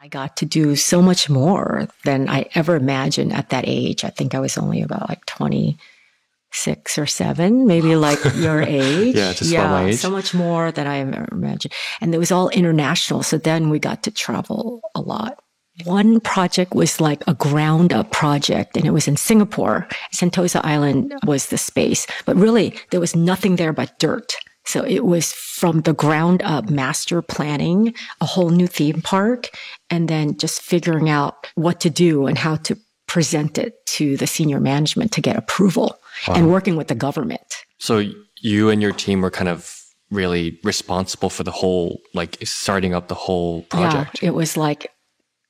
I got to do so much more than I ever imagined at that age. I think I was only about like 26 or 7, maybe like your age. Just about my age. So much more than I ever imagined. And it was all international. So then we got to travel a lot. One project was like a ground up project, and it was in Singapore. Sentosa Island was the space, but really there was nothing there but dirt. So it was from the ground up master planning a whole new theme park, and then just figuring out what to do and how to present it to the senior management to get approval. Wow. And working with the government. So you and your team were kind of really responsible for the whole, like starting up the whole project. Yeah, it was like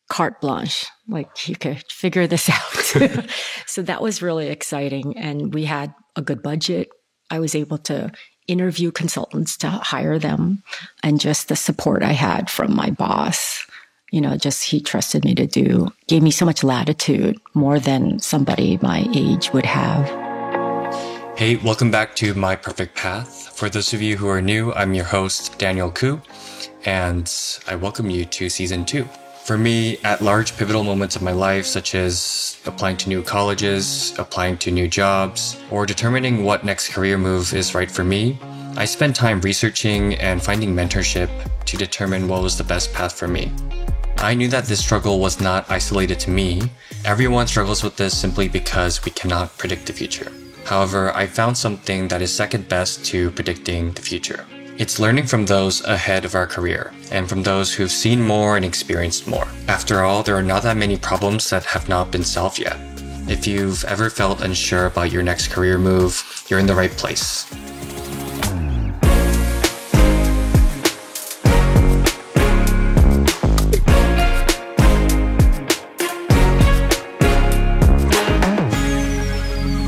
carte blanche, like you could figure this out. So that was really exciting. And we had a good budget. I was able to interview consultants to hire them, and just the support I had from my boss, just he trusted me to do, gave me so much latitude, more than somebody my age would have. Hey, welcome back to My Perfect Path. For those of you who are new, I'm your host, Daniel Koo, and I welcome you to Season 2. For me, at large pivotal moments of my life, such as applying to new colleges, applying to new jobs, or determining what next career move is right for me, I spend time researching and finding mentorship to determine what was the best path for me. I knew that this struggle was not isolated to me. Everyone struggles with this simply because we cannot predict the future. However, I found something that is second best to predicting the future. It's learning from those ahead of our career, and from those who've seen more and experienced more. After all, there are not that many problems that have not been solved yet. If you've ever felt unsure about your next career move, you're in the right place.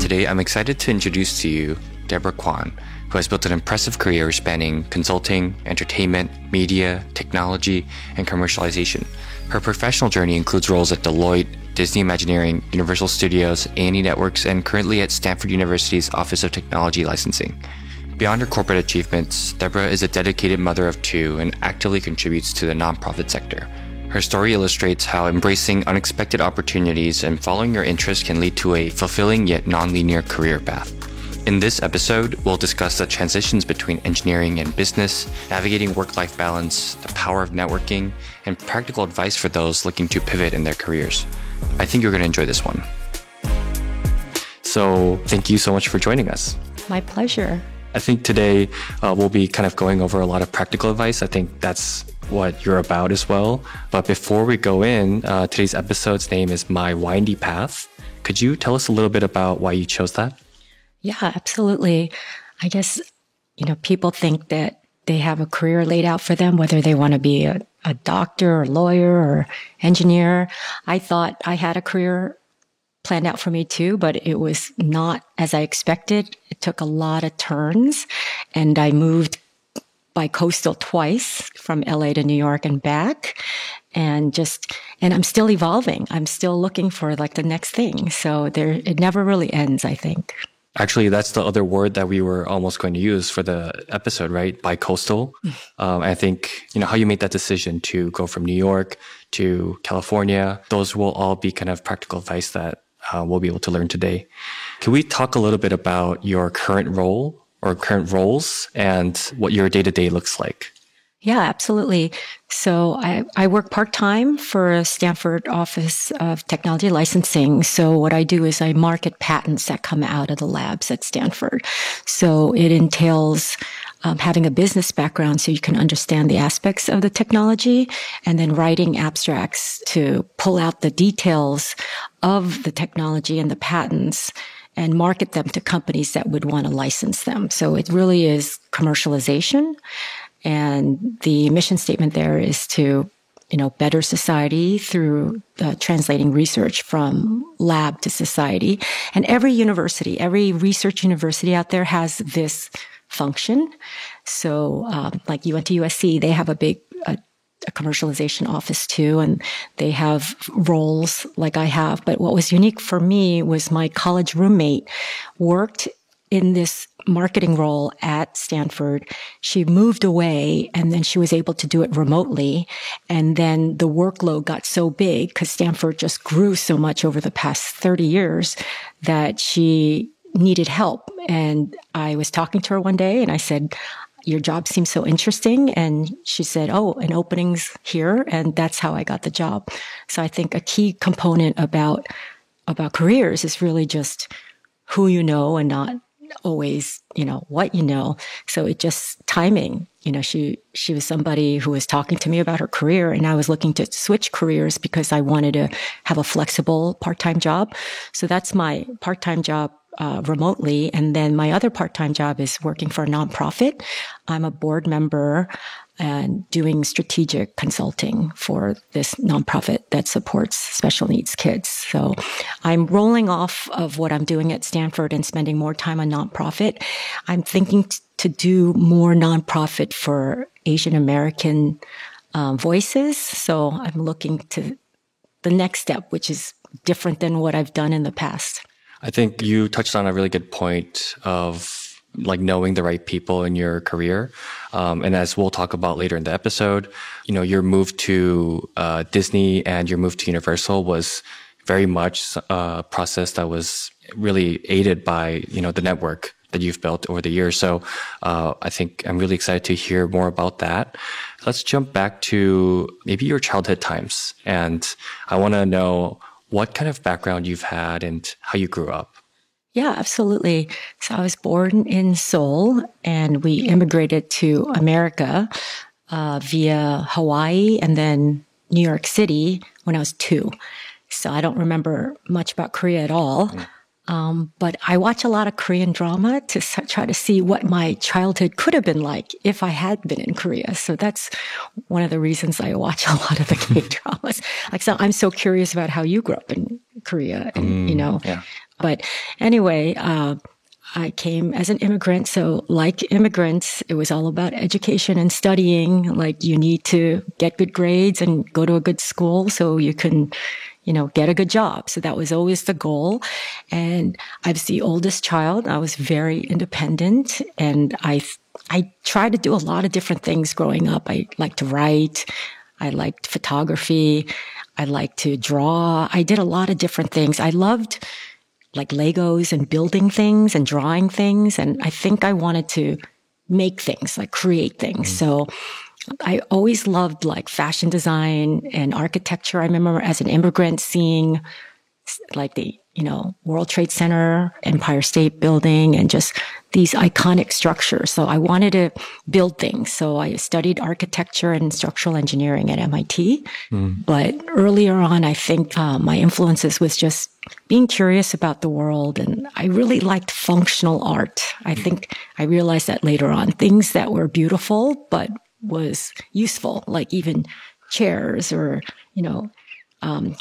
Today, I'm excited to introduce to you Deborah Kwan, who has built an impressive career spanning consulting, entertainment, media, technology, and commercialization. Her professional journey includes roles at Deloitte, Disney Imagineering, Universal Studios, A&E Networks, and currently at Stanford University's Office of Technology Licensing. Beyond her corporate achievements, Deborah is a dedicated mother of 2 and actively contributes to the nonprofit sector. Her story illustrates how embracing unexpected opportunities and following your interests can lead to a fulfilling yet non-linear career path. In this episode, we'll discuss the transitions between engineering and business, navigating work-life balance, the power of networking, and practical advice for those looking to pivot in their careers. I think you're going to enjoy this one. So thank you so much for joining us. My pleasure. I think today we'll be kind of going over a lot of practical advice. I think that's what you're about as well. But before we go in, today's episode's name is My Windy Path. Could you tell us a little bit about why you chose that? Yeah, absolutely. I guess, people think that they have a career laid out for them, whether they want to be a doctor or lawyer or engineer. I thought I had a career planned out for me too, but it was not as I expected. It took a lot of turns, and I moved by coastal twice from LA to New York and back. And I'm still evolving. I'm still looking for like the next thing. So it never really ends, I think. Actually, that's the other word that we were almost going to use for the episode, right? Bicoastal. I think, how you made that decision to go from New York to California, those will all be kind of practical advice that we'll be able to learn today. Can we talk a little bit about your current role or current roles and what your day-to-day looks like? Yeah, absolutely. So I work part-time for a Stanford Office of Technology Licensing. So what I do is I market patents that come out of the labs at Stanford. So it entails having a business background so you can understand the aspects of the technology, and then writing abstracts to pull out the details of the technology and the patents and market them to companies that would want to license them. So it really is commercialization. And the mission statement there is to, better society through translating research from lab to society. And every research university out there has this function. So, like you went to USC, they have a big a commercialization office too, and they have roles like I have. But what was unique for me was my college roommate worked in this marketing role at Stanford. She moved away and then she was able to do it remotely. And then the workload got so big because Stanford just grew so much over the past 30 years that she needed help. And I was talking to her one day and I said, your job seems so interesting. And she said, oh, an opening's here. And that's how I got the job. So I think a key component about careers is really just who you know and not always, what you know. So it just timing, she was somebody who was talking to me about her career and I was looking to switch careers because I wanted to have a flexible part-time job. So that's my part-time job remotely. And then my other part-time job is working for a nonprofit. I'm a board member and doing strategic consulting for this nonprofit that supports special needs kids. So I'm rolling off of what I'm doing at Stanford and spending more time on nonprofit. I'm thinking to do more nonprofit for Asian American voices. So I'm looking to the next step, which is different than what I've done in the past. I think you touched on a really good point of like knowing the right people in your career. And as we'll talk about later in the episode, your move to Disney and your move to Universal was very much a process that was really aided by, the network that you've built over the years. So I think I'm really excited to hear more about that. Let's jump back to maybe your childhood times. And I want to know what kind of background you've had and how you grew up. Yeah, absolutely. So I was born in Seoul and we immigrated to America via Hawaii and then New York City when I was 2. So I don't remember much about Korea at all. But I watch a lot of Korean drama to try to see what my childhood could have been like if I had been in Korea. So that's one of the reasons I watch a lot of the K-dramas. So I'm so curious about how you grew up in Korea and, Yeah. But anyway, I came as an immigrant. So like immigrants, it was all about education and studying. Like you need to get good grades and go to a good school so you can, get a good job. So that was always the goal. And I was the oldest child. I was very independent and I tried to do a lot of different things growing up. I liked to write. I liked photography. I liked to draw. I did a lot of different things. I loved like Legos and building things and drawing things. And I think I wanted to make things, like create things. So I always loved like fashion design and architecture. I remember as an immigrant seeing like the, World Trade Center, Empire State Building, and just these iconic structures. So I wanted to build things. So I studied architecture and structural engineering at MIT. But earlier on, I think my influences was just being curious about the world. And I really liked functional art. I think I realized that later on, things that were beautiful, but was useful, like even chairs or,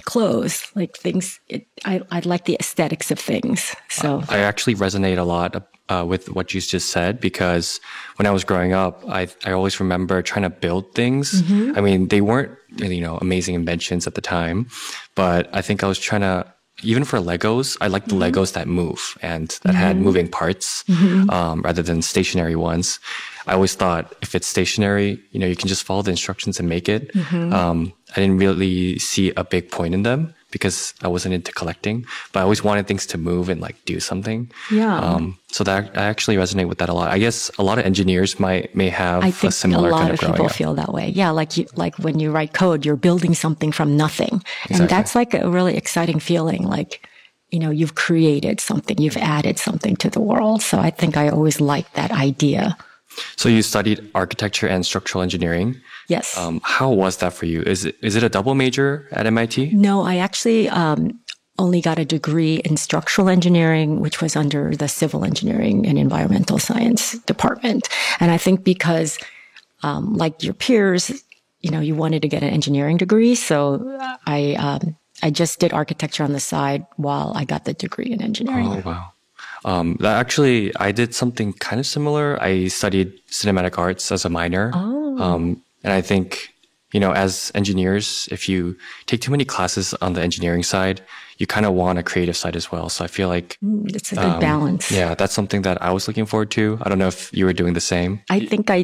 clothes, like things. I like the aesthetics of things. So I actually resonate a lot with what you just said, because when I was growing up, I always remember trying to build things. I mean, they weren't really, amazing inventions at the time, but I think I was trying to, even for Legos, I like the Legos that move and that had moving parts rather than stationary ones. I always thought if it's stationary, you can just follow the instructions and make it. I didn't really see a big point in them because I wasn't into collecting, but I always wanted things to move and like do something. Yeah. So that I actually resonate with that a lot. I guess a lot of engineers may have a similar kind of growing up. I think a lot of people feel that way. Yeah. Like when you write code, you're building something from nothing. Exactly. And that's like a really exciting feeling. Like, you've created something, you've added something to the world. So I think I always liked that idea. So you studied architecture and structural engineering. Yes. How was that for you? Is it a double major at MIT? No, I actually only got a degree in structural engineering, which was under the civil engineering and environmental science department. And I think because, like your peers, you wanted to get an engineering degree. So I just did architecture on the side while I got the degree in engineering. Oh, wow. Actually, I did something kind of similar. I studied cinematic arts as a minor. Oh. And I think, as engineers, if you take too many classes on the engineering side, you kind of want a creative side as well. So I feel like it's a good balance. Yeah, that's something that I was looking forward to. I don't know if you were doing the same. I think I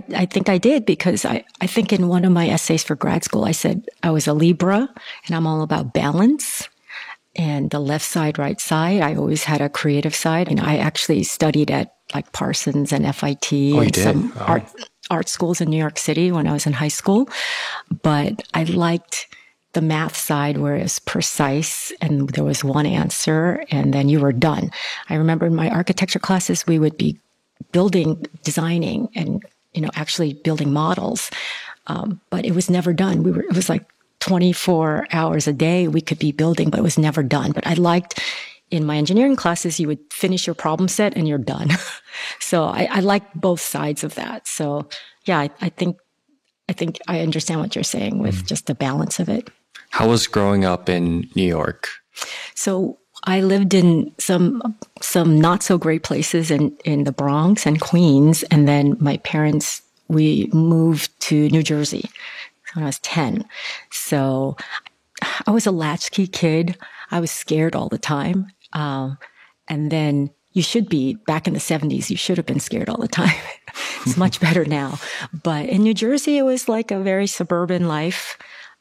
did, because I think in one of my essays for grad school, I said I was a Libra and I'm all about balance. And the left side, right side, I always had a creative side. And I actually studied at like Parsons and FIT and some art schools in New York City when I was in high school. But I liked the math side where it was precise and there was one answer and then you were done. I remember in my architecture classes, we would be building, designing, and, actually building models. But it was never done. It was like 24 hours a day we could be building, but it was never done. But I liked in my engineering classes, you would finish your problem set and you're done. So I liked both sides of that. So yeah, I think I understand what you're saying with just the balance of it. How was growing up in New York? So I lived in some not so great places in the Bronx and Queens. And then my parents, we moved to New Jersey when I was 10. So I was a latchkey kid. I was scared all the time. And then you should be, back in the 70s, you should have been scared all the time. It's much better now. But in New Jersey, it was like a very suburban life.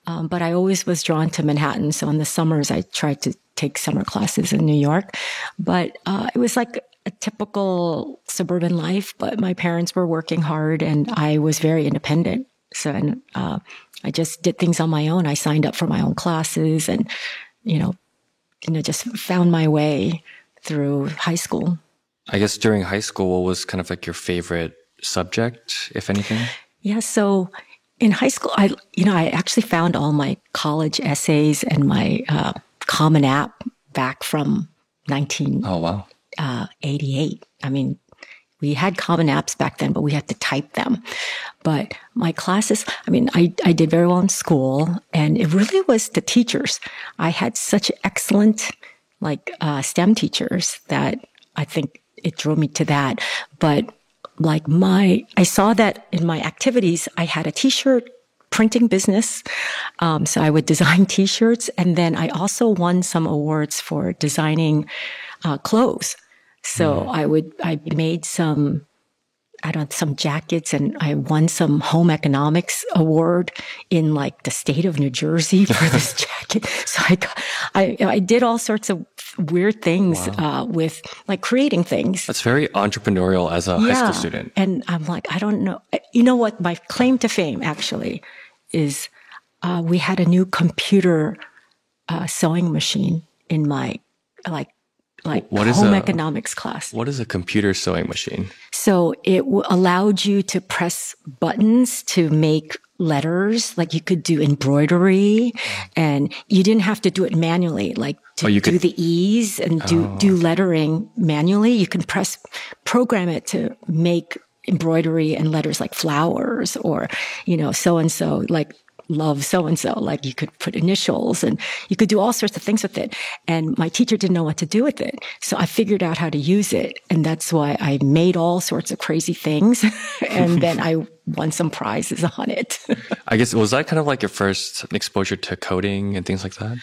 But I always was drawn to Manhattan. So in the summers, I tried to take summer classes in New York. But it was like a typical suburban life. But my parents were working hard and I was very independent. So I just did things on my own. I signed up for my own classes and, just found my way through high school. I guess during high school, what was kind of like your favorite subject, if anything? Yeah. So in high school, I actually found all my college essays and my Common App back from 1988. I mean, we had Common Apps back then, but we had to type them. But my classes, I did very well in school, and it really was the teachers. I had such excellent, STEM teachers that I think it drew me to that. But I saw that in my activities, I had a t-shirt printing business. So I would design t-shirts. And then I also won some awards for designing clothes. So I made some jackets, and I won some home economics award in the state of New Jersey for this jacket. So I did all sorts of weird things, with creating things. That's very entrepreneurial as a high school student. And I'm I don't know. You know what? My claim to fame actually is, we had a new computer, sewing machine in my, home economics class. What is a computer sewing machine? So it allowed you to press buttons to make letters. You could do embroidery, and you didn't have to do it manually. Do the E's and do lettering manually. You can program it to make embroidery and letters like flowers or, so-and-so, love so-and-so. You could put initials and you could do all sorts of things with it. And my teacher didn't know what to do with it. So I figured out how to use it. And that's why I made all sorts of crazy things. And then I won some prizes on it. I guess, was that kind of your first exposure to coding and things like that?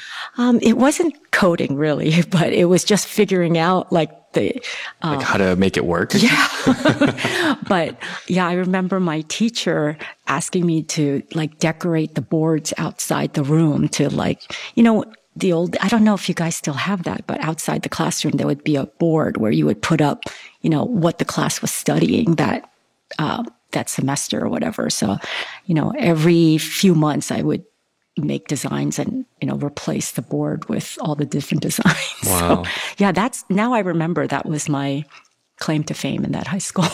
It wasn't coding really, but it was just figuring out how to make it work. Yeah. But yeah, I remember my teacher asking me to decorate the boards outside the room to the old, I don't know if you guys still have that, but outside the classroom, there would be a board where you would put up, what the class was studying that semester or whatever. So, every few months I would make designs and, replace the board with all the different designs. Wow. So, yeah, now I remember that was my claim to fame in that high school.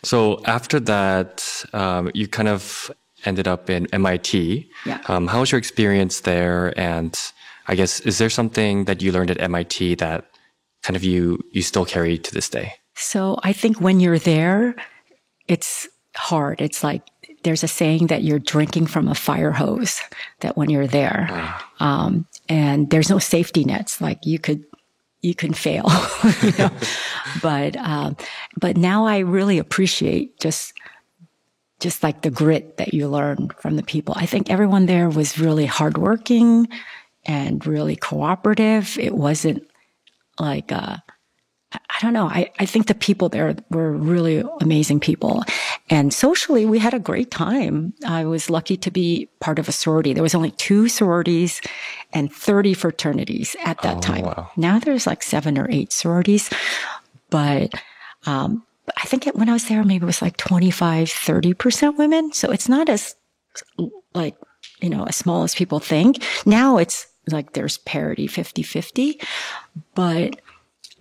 So after that, you kind of ended up in MIT. Yeah. How was your experience there? And I guess, is there something that you learned at MIT that kind of you still carry to this day? So I think when you're there, it's hard. It's there's a saying that you're drinking from a fire hose, that when you're there, and there's no safety nets. You can fail, but now I really appreciate just just like the grit that you learn from the people. I think everyone there was really hardworking and really cooperative. It wasn't like, I don't know. I think the people there were really amazing people. And socially, we had a great time. I was lucky to be part of a sorority. There was only 2 sororities and 30 fraternities at that time. Wow. Now there's like 7 or 8 sororities. But I think when I was there, maybe it was like 25, 30% women. So it's not as like, as small as people think. Now it's like there's parity 50-50. But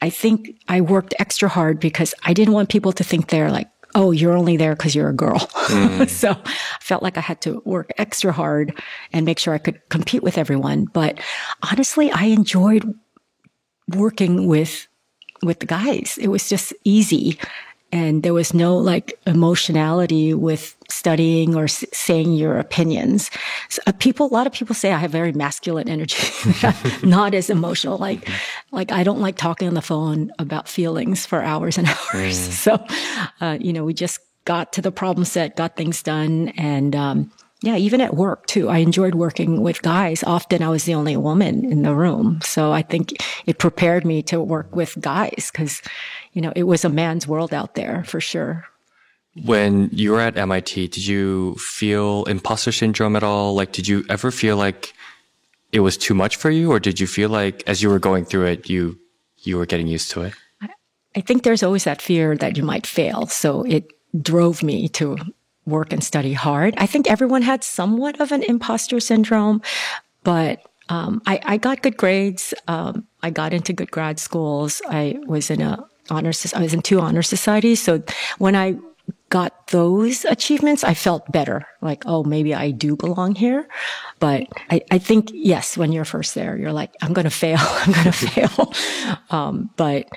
I think I worked extra hard because I didn't want people to think they're like, oh, you're only there because you're a girl. So I felt like I had to work extra hard and make sure I could compete with everyone. But honestly, I enjoyed working with the guys. It was just easy. And there was no like emotionality with studying or saying your opinions. So, a lot of people say I have very masculine energy, not as emotional. Like I don't like talking on the phone about feelings for hours and hours. So, we just got to the problem set, got things done. And, even at work too, I enjoyed working with guys. Often I was the only woman in the room. So I think it prepared me to work with guys because, it was a man's world out there for sure. When you were at MIT, did you feel imposter syndrome at all? Like, did you ever feel like it was too much for you? Or did you feel like as you were going through it, you were getting used to it? I think there's always that fear that you might fail. So it drove me to work and study hard. I think everyone had somewhat of an imposter syndrome, but I got good grades. I got into good grad schools. I was in 2 honor societies. So when I got those achievements, I felt better. Like, oh, maybe I do belong here. But I think, yes, when you're first there, you're like, I'm going to fail. I'm going to fail. But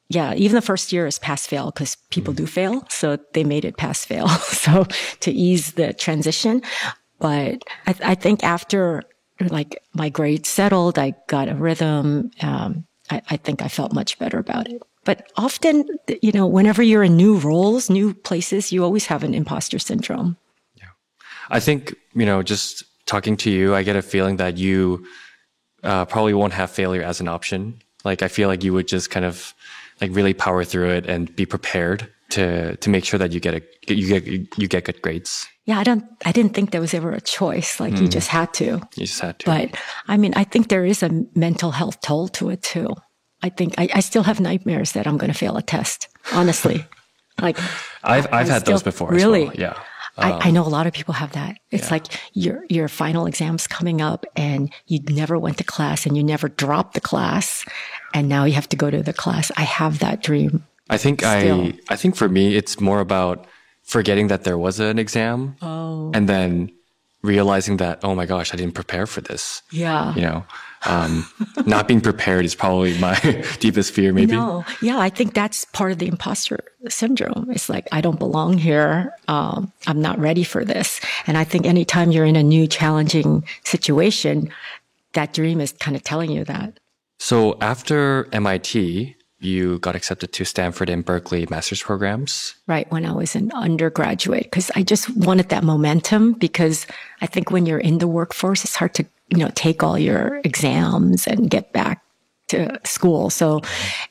yeah, even the first year is pass fail because people do fail. So they made it pass fail. So to ease the transition. But I think after like my grades settled, I got a rhythm. I think I felt much better about it. But often, whenever you're in new roles, new places, you always have an imposter syndrome. Yeah. I think, just talking to you, I get a feeling that you probably won't have failure as an option. Like, I feel like you would just kind of like really power through it and be prepared to make sure that you get good grades. Yeah, I didn't think there was ever a choice. Like you just had to. You just had to. But I think there is a mental health toll to it too. I think I still have nightmares that I'm going to fail a test. Honestly, like I've had those before. Really? As well. Yeah. I know a lot of people have that. It's like your final exam's coming up and you never went to class and you never dropped the class. And now you have to go to the class. I have that dream. I think for me, it's more about forgetting that there was an exam. Oh. And then realizing that, oh my gosh, I didn't prepare for this. Yeah. Not being prepared is probably my deepest fear, maybe. No. Yeah, I think that's part of the imposter syndrome. It's like, I don't belong here. I'm not ready for this. And I think anytime you're in a new challenging situation, that dream is kind of telling you that. So after MIT, you got accepted to Stanford and Berkeley master's programs. Right, when I was an undergraduate, because I just wanted that momentum, because I think when you're in the workforce, it's hard to, take all your exams and get back to school. So,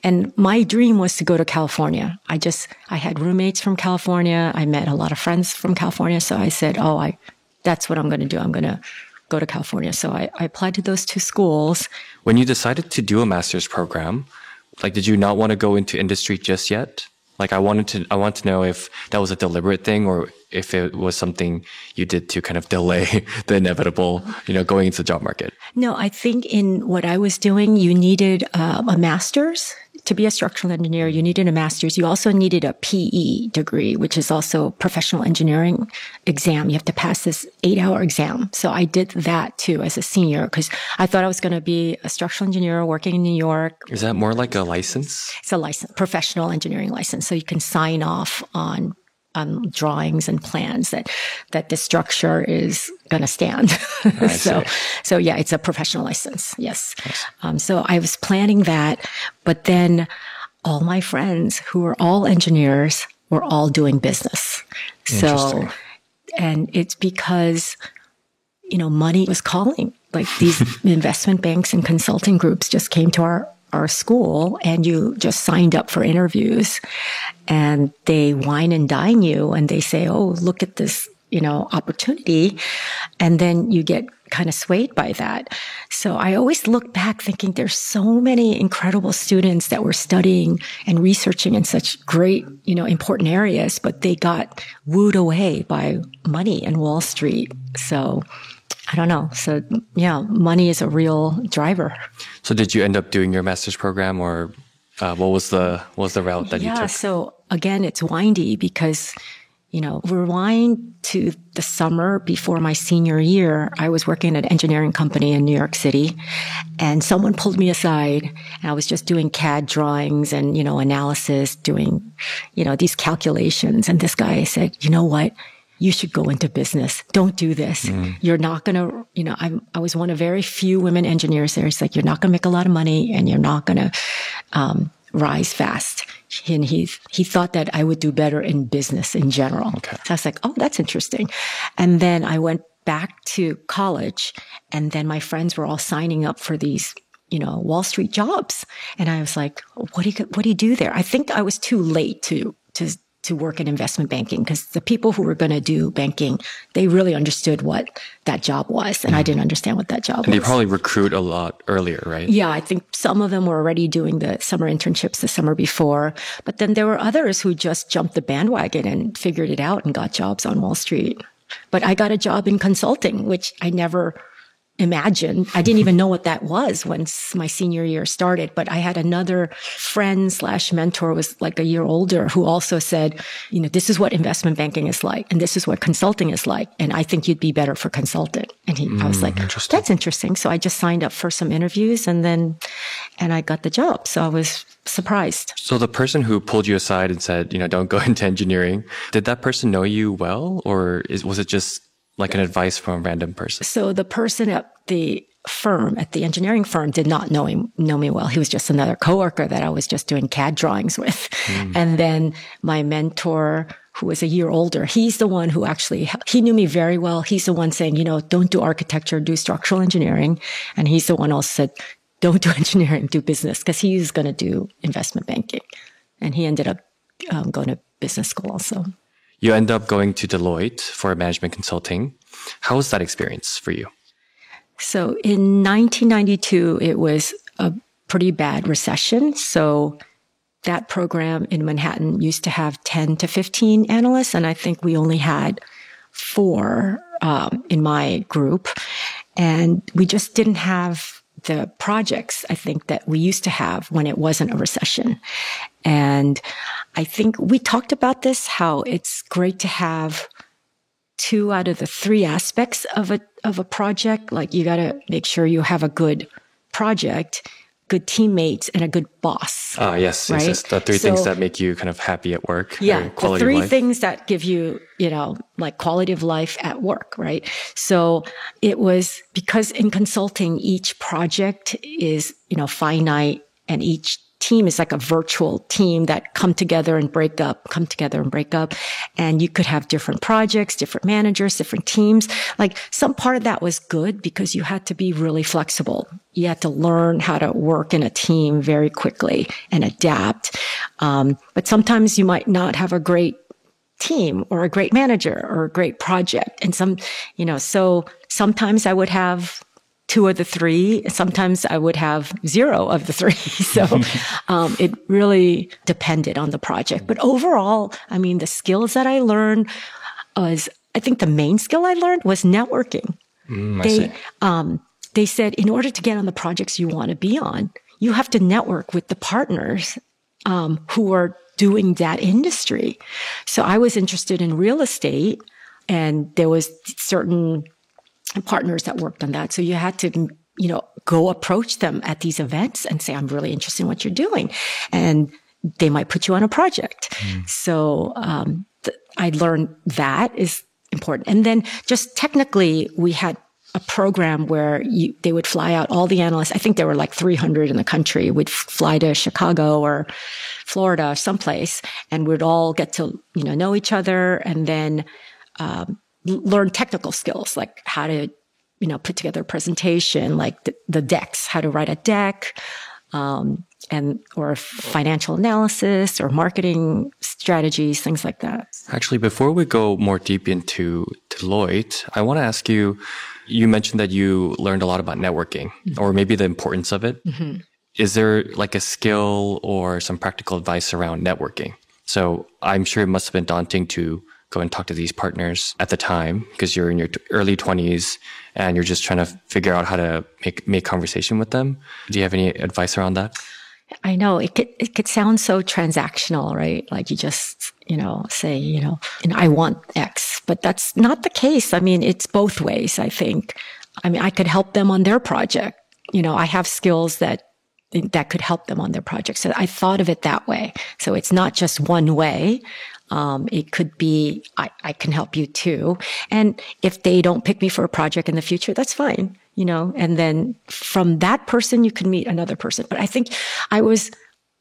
and my dream was to go to California. I had roommates from California. I met a lot of friends from California. So I said, that's what I'm going to do. I'm going to go to California. So I applied to those 2 schools. When you decided to do a master's program, like, did you not want to go into industry just yet? Like, I want to know if that was a deliberate thing or if it was something you did to kind of delay the inevitable, going into the job market. No, I think in what I was doing, you needed a master's. To be a structural engineer, you needed a master's. You also needed a PE degree, which is also professional engineering exam. You have to pass this 8-hour exam. So I did that too as a senior because I thought I was going to be a structural engineer working in New York. Is that more like a license? It's a license, professional engineering license. So you can sign off on drawings and plans that the structure is going to stand. So yeah, it's a professional license. Yes. So I was planning that, but then all my friends who were all engineers were all doing business. So And it's because, money was calling. Like these investment banks and consulting groups just came to our school, and you just signed up for interviews, and they wine and dine you, and they say, oh, look at this, opportunity. And then you get kind of swayed by that. So I always look back thinking there's so many incredible students that were studying and researching in such great, important areas, but they got wooed away by money and Wall Street. So I don't know. So yeah, money is a real driver. So did you end up doing your master's program, or what was the route that you took? Yeah. So again, it's windy because, rewind to the summer before my senior year, I was working at an engineering company in New York City, and someone pulled me aside, and I was just doing CAD drawings and, analysis, doing, these calculations. And this guy said, you know what? You should go into business. Don't do this. You're not going to, I was one of very few women engineers there. It's like, you're not going to make a lot of money, and you're not going to rise fast. And he thought that I would do better in business in general. Okay. So I was like, oh, that's interesting. And then I went back to college, and then my friends were all signing up for these, Wall Street jobs. And I was like, what do you do there? I think I was too late to work in investment banking, because the people who were going to do banking, they really understood what that job was. And I didn't understand what that job was. And they probably recruit a lot earlier, right? Yeah, I think some of them were already doing the summer internships the summer before. But then there were others who just jumped the bandwagon and figured it out and got jobs on Wall Street. But I got a job in consulting, which I never imagined. I didn't even know what that was when my senior year started, but I had another friend / mentor, was like a year older, who also said, this is what investment banking is like, and this is what consulting is like, and I think you'd be better for consultant. And I was like, that's interesting. So I just signed up for some interviews, and I got the job. So I was surprised. So the person who pulled you aside and said, don't go into engineering, did that person know you well, or was it just like an advice from a random person? So the person at the firm, at the engineering firm, did not know me well. He was just another coworker that I was just doing CAD drawings with. And then my mentor, who was a year older, he's the one who he knew me very well. He's the one saying, don't do architecture, do structural engineering. And he's the one also said, don't do engineering, do business, because he's going to do investment banking. And he ended up going to business school also. You end up going to Deloitte for management consulting. How was that experience for you? So in 1992, it was a pretty bad recession. So that program in Manhattan used to have 10 to 15 analysts, and I think we only had 4 in my group. And we just didn't have the projects, I think, that we used to have when it wasn't a recession. And I think we talked about this, how it's great to have 2 out of the 3 aspects of a project. Like, you got to make sure you have a good project, good teammates, and a good boss. Yes. The 3 things that make you kind of happy at work. Yeah, the 3 things that give you, like quality of life at work, right? So it was because in consulting, each project is, finite, and each team is like a virtual team that come together and break up. And you could have different projects, different managers, different teams. Like, some part of that was good because you had to be really flexible. You had to learn how to work in a team very quickly and adapt. But sometimes you might not have a great team or a great manager or a great project. And so sometimes I would have 2 of the 3. Sometimes I would have 0 of the 3. So it really depended on the project. But overall, I mean, the skills that I learned I think the main skill I learned was networking. They said, in order to get on the projects you want to be on, you have to network with the partners who are doing that industry. So I was interested in real estate, and there was certain partners that worked on that. So you had to, go approach them at these events and say, I'm really interested in what you're doing. And they might put you on a project. So I learned that is important. And then just technically, we had a program where they would fly out all the analysts. I think there were like 300 in the country, would fly to Chicago or Florida, someplace, and we'd all get to, know each other. And then learn technical skills, like how to, put together a presentation, like the decks, how to write a deck, or financial analysis or marketing strategies, things like that. Actually, before we go more deep into Deloitte, I want to ask you, you mentioned that you learned a lot about networking or maybe the importance of it. Mm-hmm. Is there like a skill or some practical advice around networking? So I'm sure it must have been daunting to go and talk to these partners at the time because you're in your early 20s and you're just trying to figure out how to make conversation with them. Do you have any advice around that? I know it could sound so transactional, right? Like you just, say, I want X, but that's not the case. I mean, it's both ways, I think. I mean, I could help them on their project. I have skills that could help them on their project. So I thought of it that way. So it's not just one way. It could be, I can help you too. And if they don't pick me for a project in the future, that's fine, and then from that person, you can meet another person. But I think I was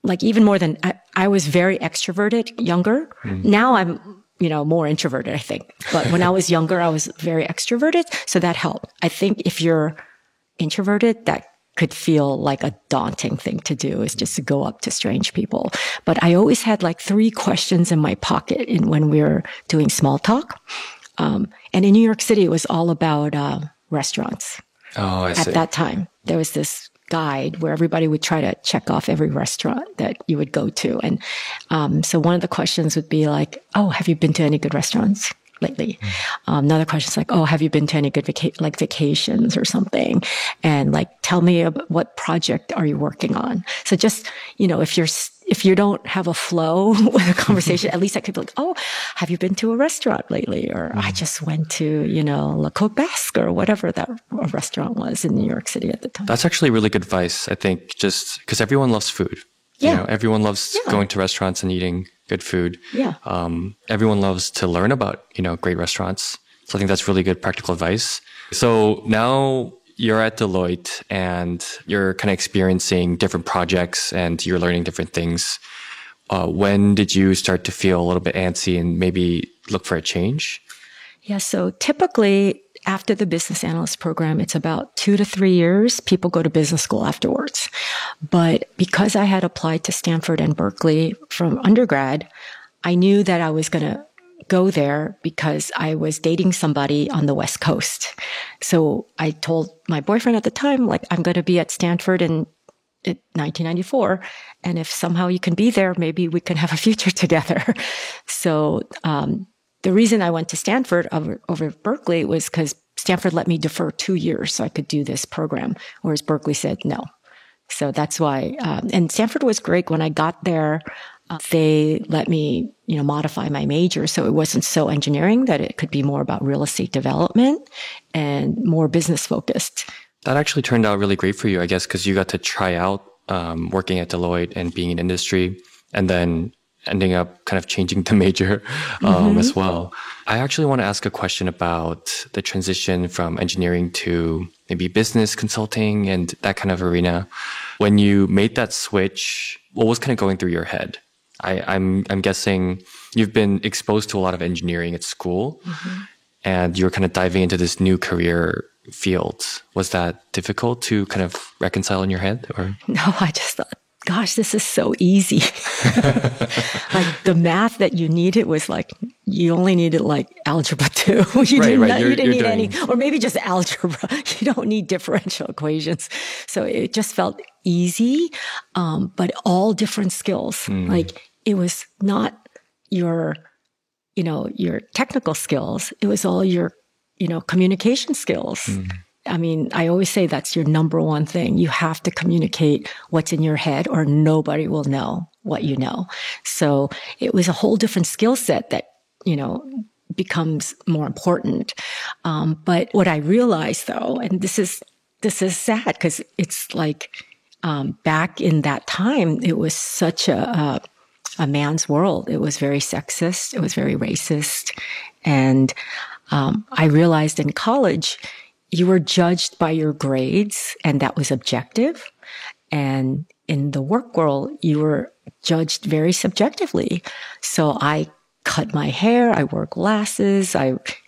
like, even more than, I was very extroverted younger. Now I'm, more introverted, I think. But when I was younger, I was very extroverted. So that helped. I think if you're introverted, that could feel like a daunting thing to do, is just to go up to strange people. But I always had like 3 questions in my pocket when we were doing small talk. And in New York City, it was all about restaurants. Oh, I see. At that time, there was this guide where everybody would try to check off every restaurant that you would go to. And so one of the questions would be like, oh, have you been to any good restaurants lately? Another question is like, oh, have you been to any good vacations or something? And like, tell me about what project are you working on? So just, if you don't have a flow with a conversation, at least I could be like, oh, have you been to a restaurant lately? Or I just went to, Le Coq Basque or whatever that restaurant was in New York City at the time. That's actually really good advice, I think, just because everyone loves food. Yeah. Everyone loves going to restaurants and eating good food. Yeah. Everyone loves to learn about, great restaurants. So I think that's really good practical advice. So now you're at Deloitte and you're kind of experiencing different projects and you're learning different things. When did you start to feel a little bit antsy and maybe look for a change? Yeah. So typically after the business analyst program, it's about 2 to 3 years. People go to business school afterwards. But because I had applied to Stanford and Berkeley from undergrad, I knew that I was going to go there because I was dating somebody on the West Coast. So I told my boyfriend at the time, like, I'm going to be at Stanford in 1994. And if somehow you can be there, maybe we can have a future together. So, the reason I went to Stanford over Berkeley was because Stanford let me defer 2 years so I could do this program, whereas Berkeley said no. So that's why, and Stanford was great. When I got there, they let me, modify my major so it wasn't so engineering, that it could be more about real estate development and more business focused. That actually turned out really great for you, I guess, because you got to try out working at Deloitte and being in industry, and then ending up kind of changing the major as well. I actually want to ask a question about the transition from engineering to maybe business consulting and that kind of arena. When you made that switch, what was kind of going through your head? I'm guessing you've been exposed to a lot of engineering at school, and you're kind of diving into this new career field. Was that difficult to kind of reconcile in your head? Or no, I just thought, gosh, this is so easy. Like the math that you needed was like, you only needed like algebra 2. You didn't need any, or maybe just algebra. You don't need differential equations. So it just felt easy. But all different skills. Like it was not your technical skills. It was all your, communication skills. I mean, I always say that's your number one thing. You have to communicate what's in your head or nobody will know what you know. So it was a whole different skill set that, becomes more important. But what I realized though, and this is sad because it's like, back in that time, it was such a man's world. It was very sexist. It was very racist. And, I realized in college, you were judged by your grades, and that was objective. And in the work world, you were judged very subjectively. So I cut my hair. I wore glasses.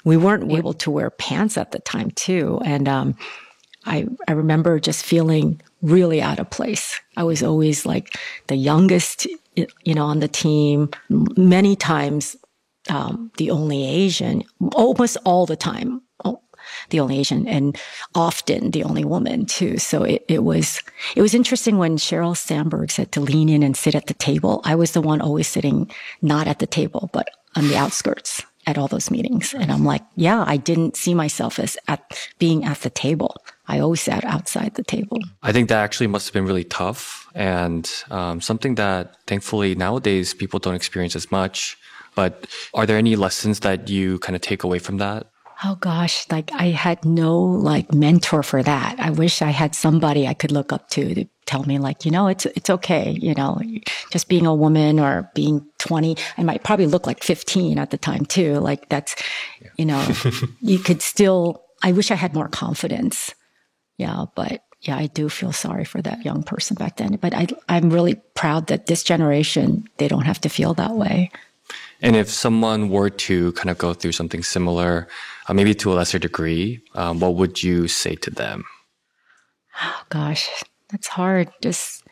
We weren't able to wear pants at the time too. And, I remember just feeling really out of place. I was always like the youngest, on the team, many times, the only Asian, almost all the time, the only Asian, and often the only woman too. So it was interesting when Sheryl Sandberg said to lean in and sit at the table. I was the one always sitting not at the table, but on the outskirts at all those meetings. And I'm like, yeah, I didn't see myself as being at the table. I always sat outside the table. I think that actually must have been really tough and something that thankfully nowadays people don't experience as much. But are there any lessons that you kind of take away from that? Oh gosh, I had no mentor for that. I wish I had somebody I could look up to tell me it's okay, just being a woman or being 20. I might probably look like 15 at the time too. That's, you could still, I wish I had more confidence. Yeah. But yeah, I do feel sorry for that young person back then. But I'm really proud that this generation, they don't have to feel that way. And if someone were to kind of go through something similar, maybe to a lesser degree, what would you say to them? Oh, gosh, that's hard. Just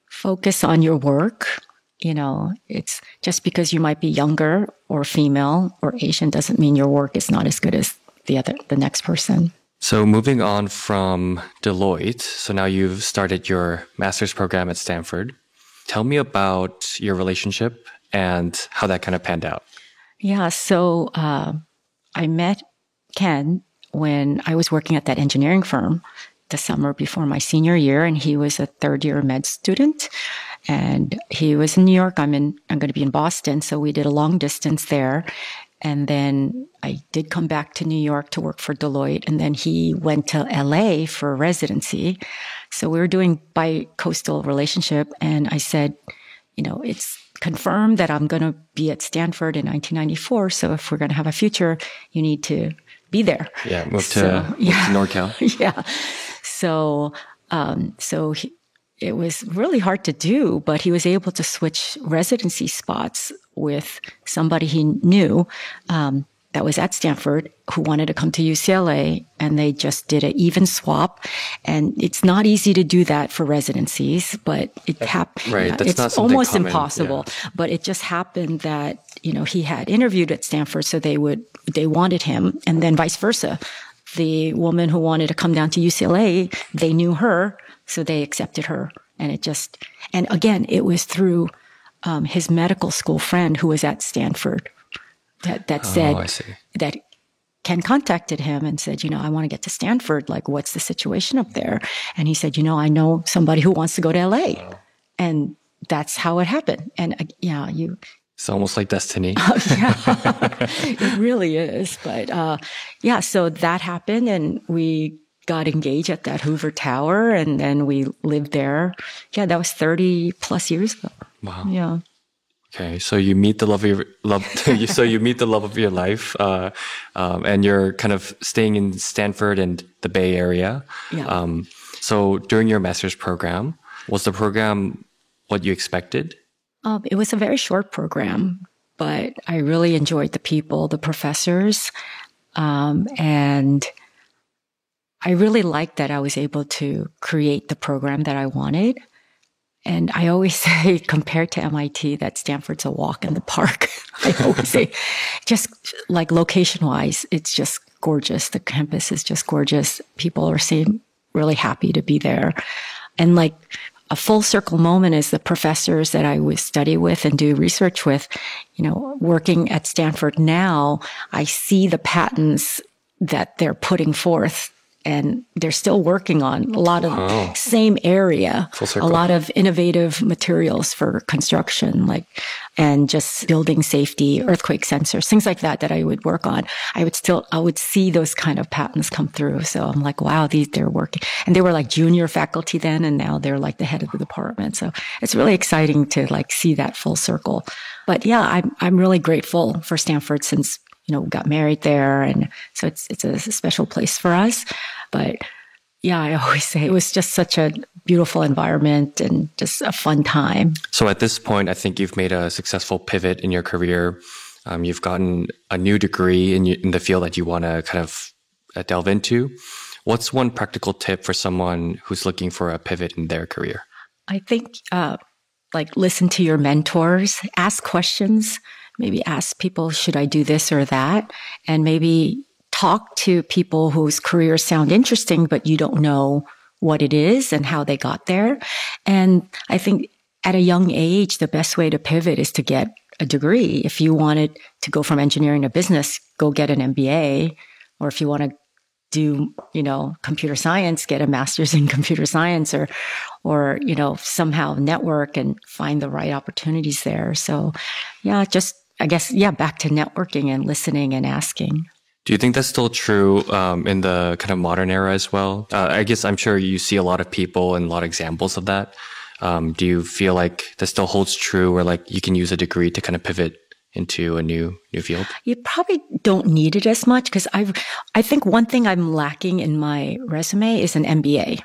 focus on your work. It's just because you might be younger or female or Asian doesn't mean your work is not as good as the next person. So moving on from Deloitte, so now you've started your master's program at Stanford. Tell me about your relationship and how that kind of panned out. Yeah, so I met Ken when I was working at that engineering firm the summer before my senior year, and he was a third-year med student, and he was in New York. I'm going to be in Boston, so we did a long distance there, and then I did come back to New York to work for Deloitte, and then he went to LA for residency. So we were doing bi-coastal relationship, and I said, it's confirmed that I'm going to be at Stanford in 1994. So if we're going to have a future, you need to be there. Yeah, move to NorCal. Yeah. So, it was really hard to do, but he was able to switch residency spots with somebody he knew, that was at Stanford who wanted to come to UCLA, and they just did an even swap. And it's not easy to do that for residencies, but it happened. Right. Yeah, That's it's not something almost common. impossible, Yeah. But it just happened that, he had interviewed at Stanford, so they wanted him, and then vice versa. The woman who wanted to come down to UCLA, they knew her, so they accepted her. And again, it was through, his medical school friend who was at Stanford that said that Ken contacted him and said, I want to get to Stanford. What's the situation up there? And he said, I know somebody who wants to go to LA. And that's how it happened. And it's almost like destiny. Yeah, it really is. But, so that happened, and we got engaged at that Hoover Tower, and then we lived there. Yeah, that was 30 plus years ago. Wow. Yeah. Okay, so you meet the love of your life, and you're kind of staying in Stanford and the Bay Area. Yeah. So during your master's program, was the program what you expected? It was a very short program, but I really enjoyed the people, the professors, and I really liked that I was able to create the program that I wanted. And I always say, compared to MIT, that Stanford's a walk in the park. I always say, just location-wise, it's just gorgeous. The campus is just gorgeous. People seem really happy to be there. And a full circle moment is the professors that I would study with and do research with. Working at Stanford now, I see the patents that they're putting forth, and they're still working on a lot of same area, a lot of innovative materials for construction, and just building safety, earthquake sensors, things like that I would work on. I would see those kind of patents come through. So I'm like, wow, they're working. And they were junior faculty then, and now they're the head of the department. So it's really exciting to see that full circle. But yeah, I'm really grateful for Stanford since we got married there. And so it's a special place for us. But yeah, I always say it was just such a beautiful environment and just a fun time. So at this point, I think you've made a successful pivot in your career. You've gotten a new degree in the field that you want to kind of delve into. What's one practical tip for someone who's looking for a pivot in their career? I think listen to your mentors, ask questions, maybe ask people, should I do this or that? And maybe talk to people whose careers sound interesting, but you don't know what it is and how they got there. And I think at a young age, the best way to pivot is to get a degree. If you wanted to go from engineering to business, go get an MBA. Or if you want to do, computer science, get a master's in computer science or, somehow network and find the right opportunities there. So back to networking and listening and asking. Do you think that's still true in the kind of modern era as well? I guess I'm sure you see a lot of people and a lot of examples of that. Do you feel like that still holds true where like you can use a degree to kind of pivot into a new field? You probably don't need it as much because I think one thing I'm lacking in my resume is an MBA,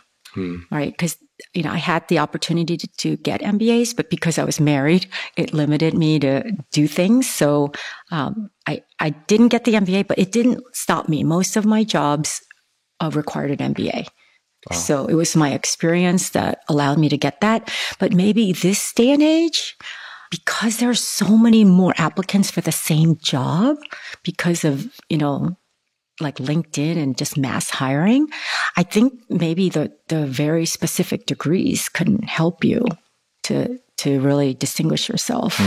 right? Because, I had the opportunity to get MBAs, but because I was married, it limited me to do things. So, I didn't get the MBA, but it didn't stop me. Most of my jobs required an MBA. Wow. So it was my experience that allowed me to get that. But maybe this day and age, because there's so many more applicants for the same job because of, like LinkedIn and just mass hiring, I think maybe the very specific degrees couldn't help you to really distinguish yourself.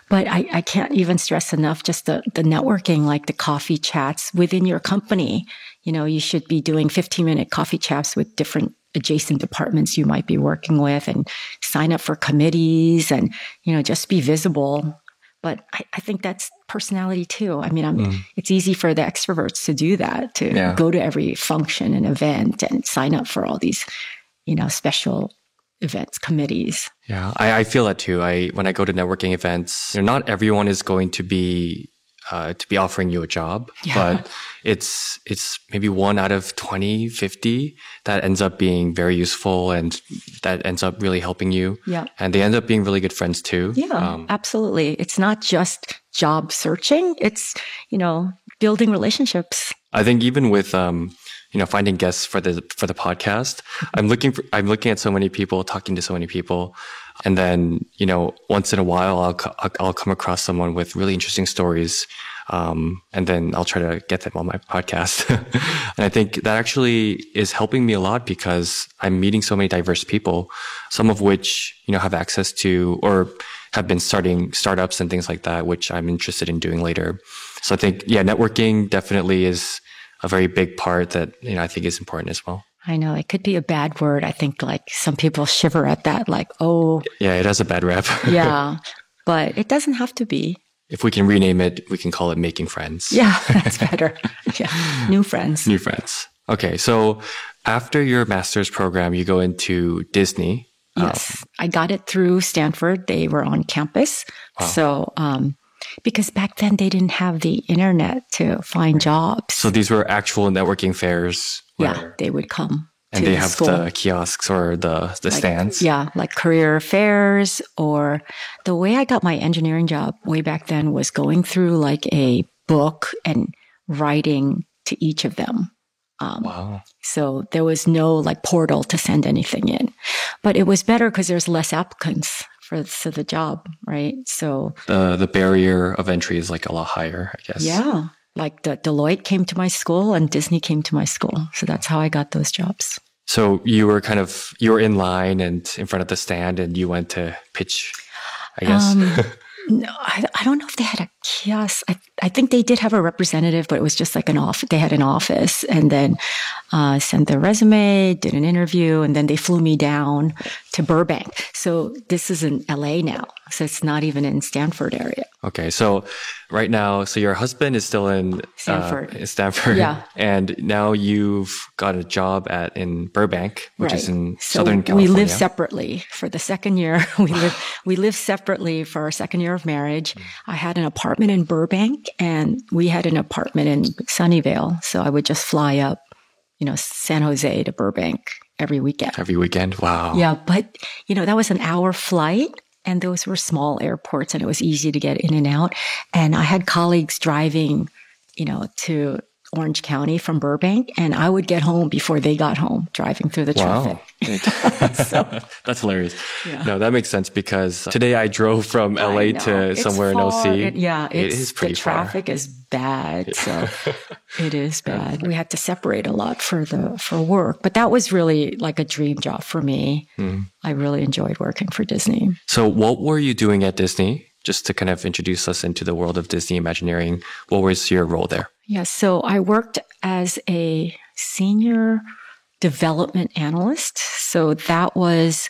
But I can't even stress enough just the networking, like the coffee chats within your company. You should be doing 15-minute coffee chats with different adjacent departments you might be working with and sign up for committees and, just be visible. But I think that's personality too. I mean, it's easy for the extroverts to do that, to go to every function and event and sign up for all these, special events, committees. Yeah, I feel that too. When I go to networking events, not everyone is going to be offering you a job, but it's maybe 1 out of 20, 50 that ends up being very useful and that ends up really helping you. Yeah. And they end up being really good friends too. Yeah, absolutely. It's not just job searching. It's, building relationships. I think even with, finding guests for the podcast, I'm looking at so many people, talking to so many people. And then, once in a while, I'll come across someone with really interesting stories. And then I'll try to get them on my podcast. And I think that actually is helping me a lot because I'm meeting so many diverse people, some of which, have access to or have been starting startups and things like that, which I'm interested in doing later. So I think, networking definitely is a very big part that, I think is important as well. I know it could be a bad word. I think like some people shiver at that, like, oh. Yeah, it has a bad rep. Yeah, but it doesn't have to be. If we can rename it, we can call it Making Friends. Yeah, that's better. Yeah, new friends. New friends. Okay, so after your master's program, you go into Disney. Yes, I got it through Stanford. They were on campus. Wow. So, because back then they didn't have the internet to find jobs. So these were actual networking fairs. Yeah, they would come. And they have the kiosks or the stands? Yeah, like career fairs, or the way I got my engineering job way back then was going through like a book and writing to each of them. Wow. So there was no like portal to send anything in. But it was better because there's less applicants for the job, right? So the barrier of entry is like a lot higher, I guess. Yeah. Like the Deloitte came to my school and Disney came to my school. So that's how I got those jobs. So you were in line and in front of the stand and you went to pitch, I guess. No, I don't know if they had a kiosk. I think they did have a representative, but it was just like an office. They had an office and then sent their resume, did an interview, and then they flew me down to Burbank. So this is in LA now. So it's not even in Stanford area. Okay. So right now, your husband is still in Stanford. Yeah. And now you've got a job in Burbank, which is in Southern California. We live separately for the second year. We live separately for our second year of marriage. I had an apartment in Burbank and we had an apartment in Sunnyvale. So I would just fly up, San Jose to Burbank every weekend. Every weekend? Wow. Yeah. But, that was an hour flight. And those were small airports and it was easy to get in and out. And I had colleagues driving, to Orange County from Burbank, and I would get home before they got home driving through the traffic. Wow. That's hilarious. Yeah. No, that makes sense because today I drove from LA to somewhere in OC. It is pretty far. The traffic is bad. So it is bad. We had to separate a lot for work, but that was really like a dream job for me. I really enjoyed working for Disney. So what were you doing at Disney? Just to kind of introduce us into the world of Disney Imagineering, what was your role there? Yeah, so I worked as a senior development analyst. So that was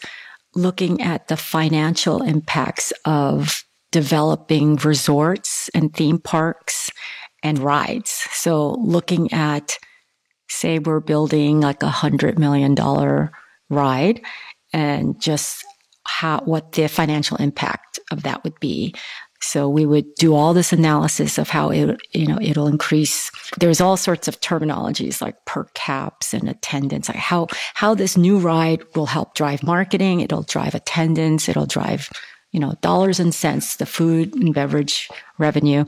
looking at the financial impacts of developing resorts and theme parks and rides. So looking at, say, we're building like $100 million ride and just what the financial impact of that would be. So we would do all this analysis of how it'll increase. There's all sorts of terminologies like per caps and attendance, like how this new ride will help drive marketing. It'll drive attendance. It'll drive, dollars and cents, the food and beverage revenue.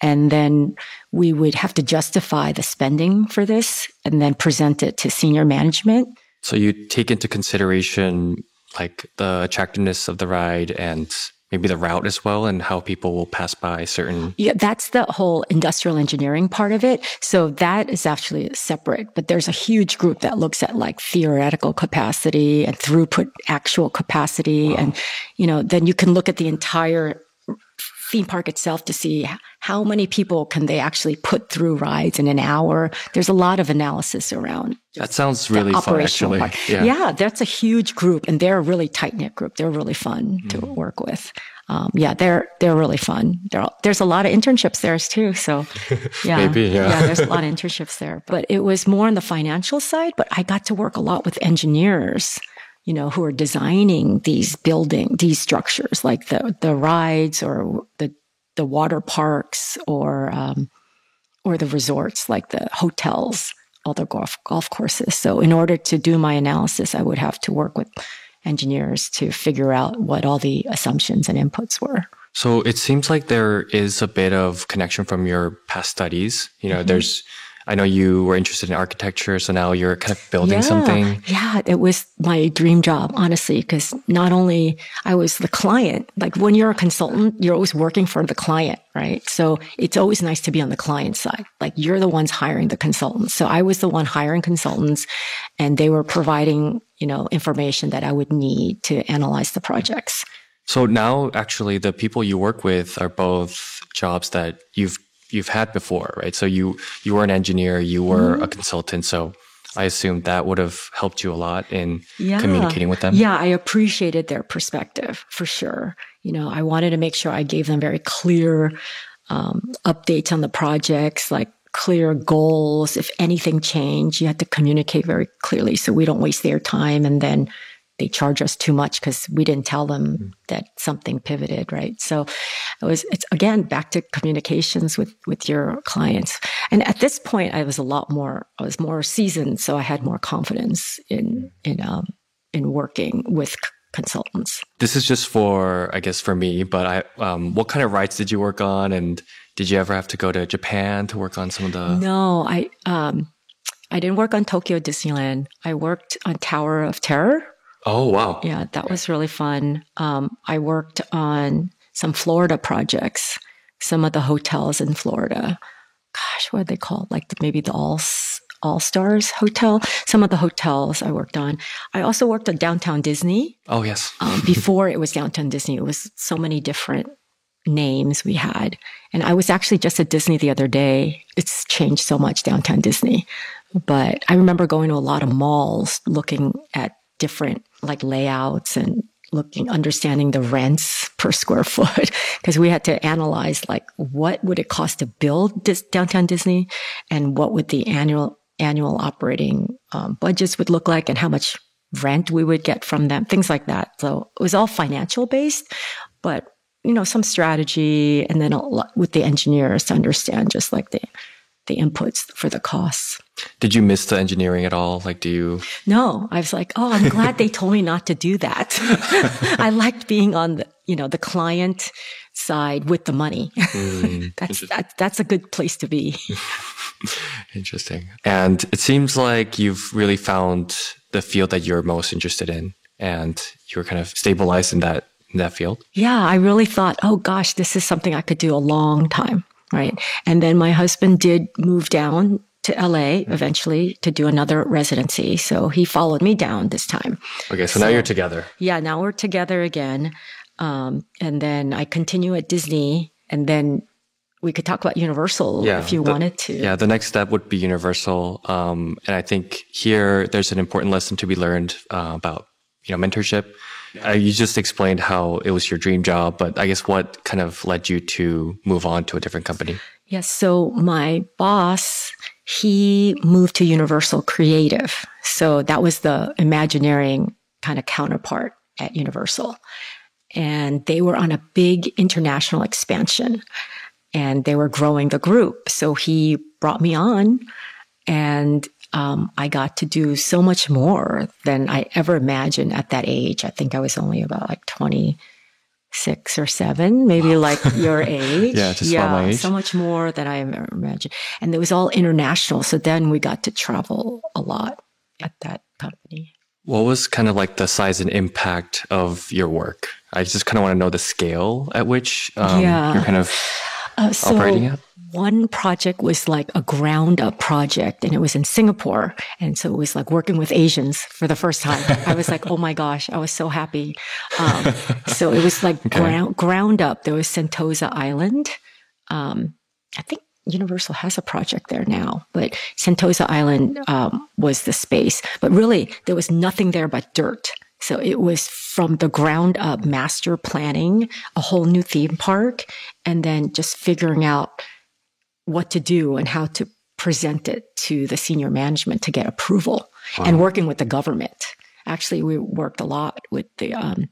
And then we would have to justify the spending for this and then present it to senior management. So you take into consideration like the attractiveness of the ride and maybe the route as well and how people will pass by certain... Yeah, that's the whole industrial engineering part of it. So that is actually separate, but there's a huge group that looks at like theoretical capacity and throughput actual capacity. Wow. And, then you can look at the entire theme park itself to see how many people can they actually put through rides in an hour. There's a lot of analysis around. That sounds really fun, actually. Yeah, that's a huge group, and they're a really tight-knit group. They're really fun to work with. They're really fun. There's a lot of internships there too. So yeah, there's a lot of internships there. But it was more on the financial side. But I got to work a lot with engineers, who are designing these structures, like the rides or the water parks or the resorts, like the hotels, all the golf courses. So in order to do my analysis, I would have to work with engineers to figure out what all the assumptions and inputs were. So it seems like there is a bit of connection from your past studies. I know you were interested in architecture, so now you're kind of building something. Yeah, it was my dream job, honestly, because not only I was the client, like when you're a consultant, you're always working for the client, right? So it's always nice to be on the client side. Like you're the ones hiring the consultants. So I was the one hiring consultants and they were providing, information that I would need to analyze the projects. So now actually the people you work with are both jobs that you've had before, right? So you were an engineer, you were a consultant. So I assume that would have helped you a lot in communicating with them. Yeah, I appreciated their perspective for sure. I wanted to make sure I gave them very clear updates on the projects, like clear goals. If anything changed, you had to communicate very clearly so we don't waste their time and then they charge us too much because we didn't tell them that something pivoted, right? So it's again back to communications with your clients. And at this point, I was more seasoned, so I had more confidence in working with consultants. This is just for me, but what kind of rides did you work on, and did you ever have to go to Japan to work on some of the? No, I didn't work on Tokyo Disneyland. I worked on Tower of Terror. Oh, wow. Yeah, that was really fun. I worked on some Florida projects, some of the hotels in Florida. Gosh, what are they called? Like maybe the All Stars Hotel. Some of the hotels I worked on. I also worked on Downtown Disney. Oh, yes. Before it was Downtown Disney, it was so many different names we had. And I was actually just at Disney the other day. It's changed so much, Downtown Disney. But I remember going to a lot of malls, looking at different like layouts and understanding the rents per square foot, because we had to analyze like what would it cost to build Downtown Disney and what would the annual operating budgets would look like and how much rent we would get from them, things like that. So it was all financial based, but some strategy and then a lot with the engineers to understand just like the inputs for the costs. Did you miss the engineering at all? No, I was like, oh, I'm glad they told me not to do that. I liked being on the client side with the money. That's a good place to be. Interesting. And it seems like you've really found the field that you're most interested in, and you're kind of stabilized in that field. Yeah, I really thought, oh gosh, this is something I could do a long time, right? And then my husband did move down to LA eventually to do another residency. So he followed me down this time. Okay, so now you're together. Yeah, now we're together again. And then I continue at Disney, and then we could talk about Universal if you wanted to. Yeah, the next step would be Universal. And I think here there's an important lesson to be learned about mentorship. You just explained how it was your dream job, but I guess what kind of led you to move on to a different company? Yes, so my boss, he moved to Universal Creative. So that was the Imagineering kind of counterpart at Universal. And they were on a big international expansion, and they were growing the group. So he brought me on, and I got to do so much more than I ever imagined at that age. I think I was only about 26 or 7, maybe like your age. Just about my age. So much more than I ever imagined. And it was all international. So then we got to travel a lot at that company. What was kind of like the size and impact of your work? I just kind of want to know the scale at which you're kind of operating at. One project was like a ground up project, and it was in Singapore. And so it was like working with Asians for the first time. I was like, oh my gosh, I was so happy. So it was like ground up. There was Sentosa Island. I think Universal has a project there now, but Sentosa Island was the space. But really, there was nothing there but dirt. So it was from the ground up master planning a whole new theme park, and then just figuring out what to do and how to present it to the senior management to get approval, and working with the government. Actually, we worked a lot with the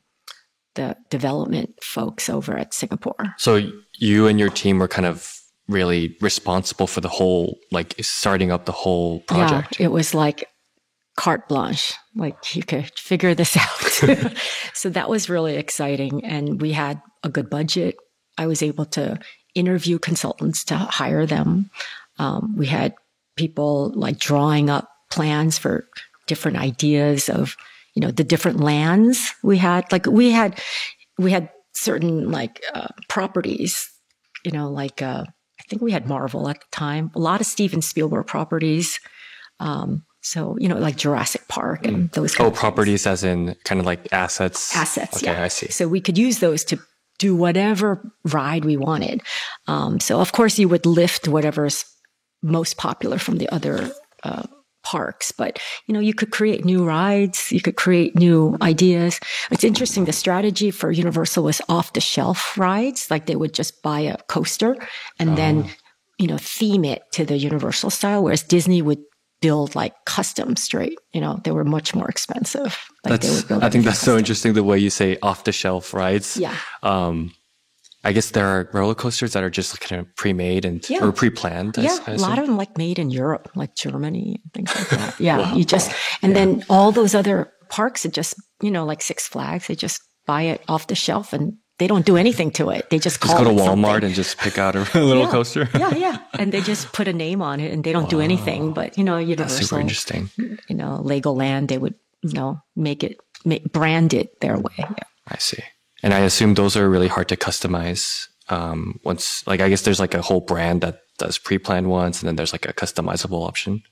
development folks over at Singapore. So you and your team were kind of really responsible for the whole, starting up the whole project. Yeah, it was like carte blanche, like you could figure this out. So that was really exciting. And we had a good budget. I was able to interview consultants to hire them. We had people drawing up plans for different ideas of, the different lands we had. We had certain properties, I think we had Marvel at the time, a lot of Steven Spielberg properties. So, like Jurassic Park and those kinds of properties as in kind of like assets? Assets, okay, yeah. I see. So we could use those to do whatever ride we wanted. So, of course, you would lift whatever's most popular from the other parks. But, you could create new rides. You could create new ideas. It's interesting. The strategy for Universal was off-the-shelf rides. They would just buy a coaster and then, theme it to the Universal style, whereas Disney would build custom straight. They were much more expensive. I think that's so interesting the way you say off the shelf rides. Yeah. I guess there are roller coasters that are just kind of pre-made or pre-planned. Yeah, a lot of them made in Europe, like Germany and things like that. Yeah, then all those other parks, it just, like Six Flags, they just buy it off the shelf and they don't do anything to it. They just call go to it Walmart something. And just pick out a little coaster. Yeah. And they just put a name on it and they don't do anything. But, Universal. That's super interesting. Legoland, they would, brand it their way. Yeah. I see. And I assume those are really hard to customize. Once, I guess there's a whole brand that does pre-planned ones, and then there's a customizable option.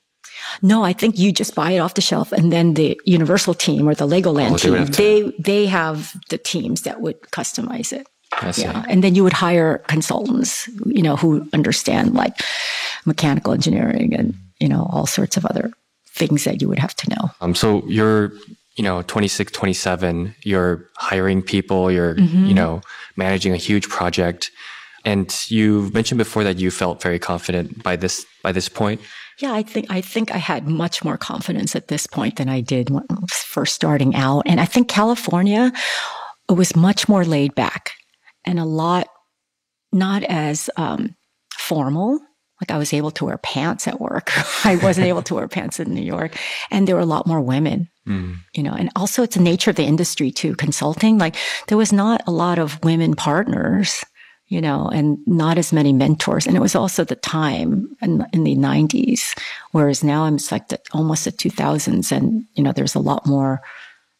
No, I think you just buy it off the shelf, and then the Universal team or the Legoland team, they have the teams that would customize it. I see. Yeah, and then you would hire consultants, who understand mechanical engineering and all sorts of other things that you would have to know. So you're 26, 27, you're hiring people, you're, managing a huge project. And you mentioned before that you felt very confident by this point. Yeah, I think I had much more confidence at this point than I did when I was first starting out. And I think California was much more laid back and a lot not as formal. Like I was able to wear pants at work. I wasn't able to wear pants in New York. And there were a lot more women, and also it's the nature of the industry too, consulting. Like there was not a lot of women partners, and not as many mentors. And it was also the time in the 90s, whereas now I'm like almost the 2000s. And, there's a lot more,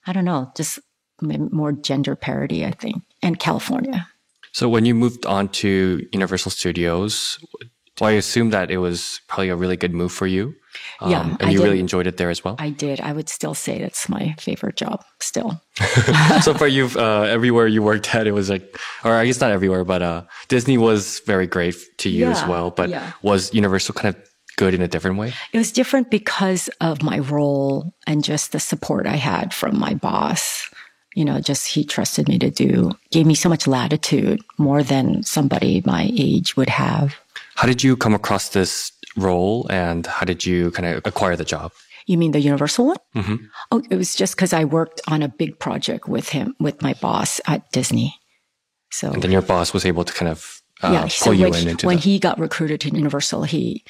I don't know, just more gender parity, I think, and California. So when you moved on to Universal Studios, well, I assume that it was probably a really good move for you. Yeah. And you really enjoyed it there as well? I did. I would still say that's my favorite job still. So for you, everywhere you worked at, it was like, or I guess not everywhere, but Disney was very great to you as well. But was Universal kind of good in a different way? It was different because of my role and just the support I had from my boss. Just he trusted me gave me so much latitude, more than somebody my age would have. How did you come across this role and how did you kind of acquire the job? You mean the Universal one? Mm-hmm. Oh, it was just because I worked on a big project with my boss at Disney. So, and then your boss was able to kind of pull you into when he got recruited to Universal, he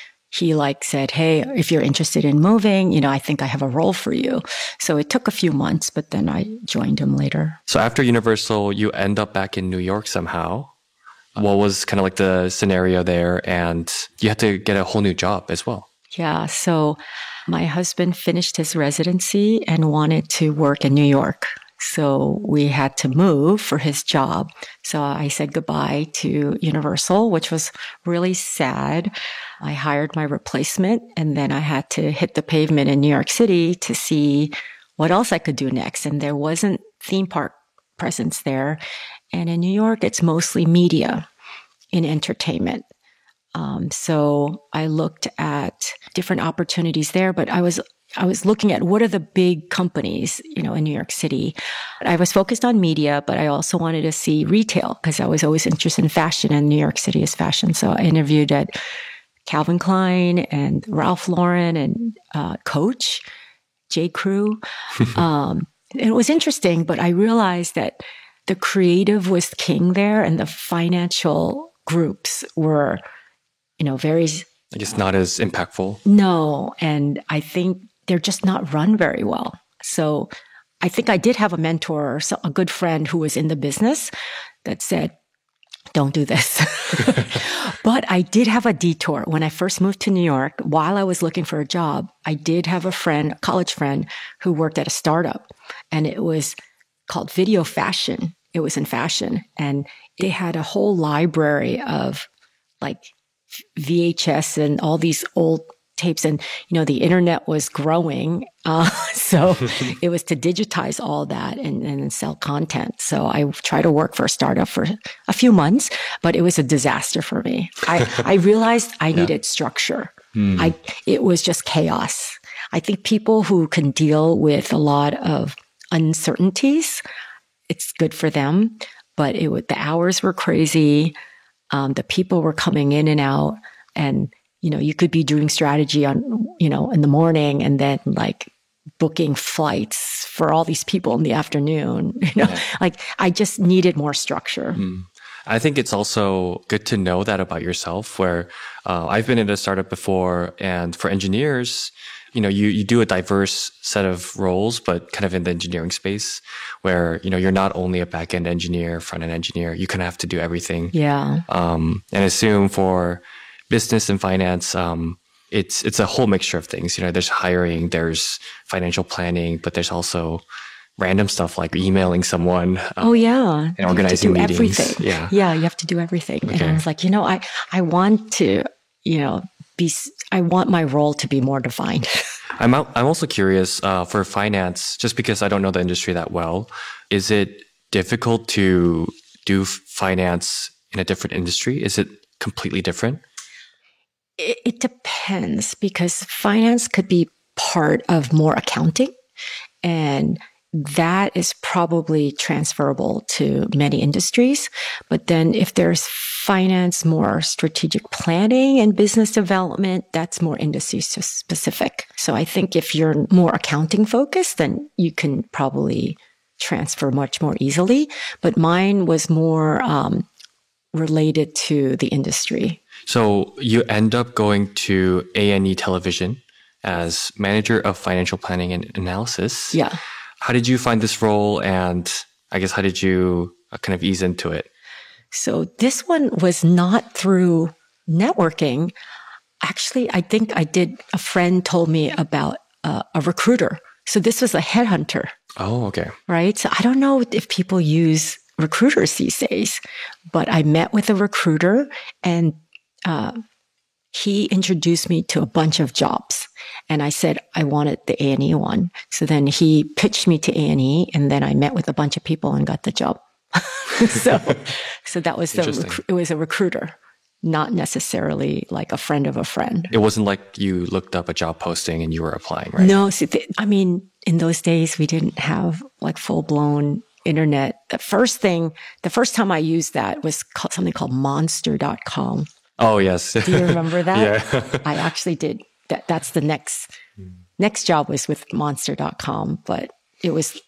said, "Hey, if you're interested in moving, I think I have a role for you." So it took a few months, but then I joined him later. So after Universal, you end up back in New York somehow. What was kind of like the scenario there? And you had to get a whole new job as well. Yeah. So my husband finished his residency and wanted to work in New York. So we had to move for his job. So I said goodbye to Universal, which was really sad. I hired my replacement and then I had to hit the pavement in New York City to see what else I could do next. And there wasn't theme park presence there. And in New York, it's mostly media in entertainment. So I looked at different opportunities there, but I was looking at what are the big companies, in New York City. I was focused on media, but I also wanted to see retail because I was always interested in fashion and New York City is fashion. So I interviewed at Calvin Klein and Ralph Lauren and Coach, J. Crew. It was interesting, but I realized that the creative was king there and the financial groups were, very... I guess not as impactful. No. And I think they're just not run very well. So I think I did have a mentor, a good friend who was in the business that said, don't do this. But I did have a detour. When I first moved to New York, while I was looking for a job, I did have a college friend who worked at a startup and it was called Video Fashion. It was in fashion and they had a whole library of like VHS and all these old tapes and, the internet was growing. So it was to digitize all that and sell content. So I tried to work for a startup for a few months, but it was a disaster for me. I realized I needed structure. It was just chaos. I think people who can deal with a lot of uncertainties, it's good for them, but the hours were crazy. The people were coming in and out and, you could be doing strategy on, in the morning and then like booking flights for all these people in the afternoon, like I just needed more structure. I think it's also good to know that about yourself where I've been in a startup before and for engineers, you do a diverse set of roles, but kind of in the engineering space where, you're not only a back-end engineer, front-end engineer, you kind of have to do everything. Yeah. And assume for business and finance, it's a whole mixture of things. There's hiring, there's financial planning, but there's also random stuff like emailing someone. And organizing meetings. Everything. Yeah, you have to do everything. Okay. And I was like, I want to, I want my role to be more defined. I'm also curious for finance, just because I don't know the industry that well. Is it difficult to do finance in a different industry? Is it completely different? It depends because finance could be part of more accounting and that is probably transferable to many industries. But then if there's finance, more strategic planning and business development, that's more industry specific. So I think if you're more accounting focused, then you can probably transfer much more easily. But mine was more related to the industry. So you end up going to A&E Television as manager of financial planning and analysis. Yeah. How did you find this role? And I guess, how did you kind of ease into it? So this one was not through networking. Actually, I think a friend told me about a recruiter. So this was a headhunter. Oh, okay. Right? So I don't know if people use recruiters these days, but I met with a recruiter and he introduced me to a bunch of jobs. And I said I wanted the A&E one. So then he pitched me to A&E, and then I met with a bunch of people and got the job. so that was it was a recruiter, not necessarily like a friend of a friend. It wasn't like you looked up a job posting and you were applying, right? No, I mean, in those days, we didn't have like full-blown internet. The first time I used that was something called monster.com. Oh, yes. Do you remember that? Yeah. I actually did. That's the next job was with monster.com, but it was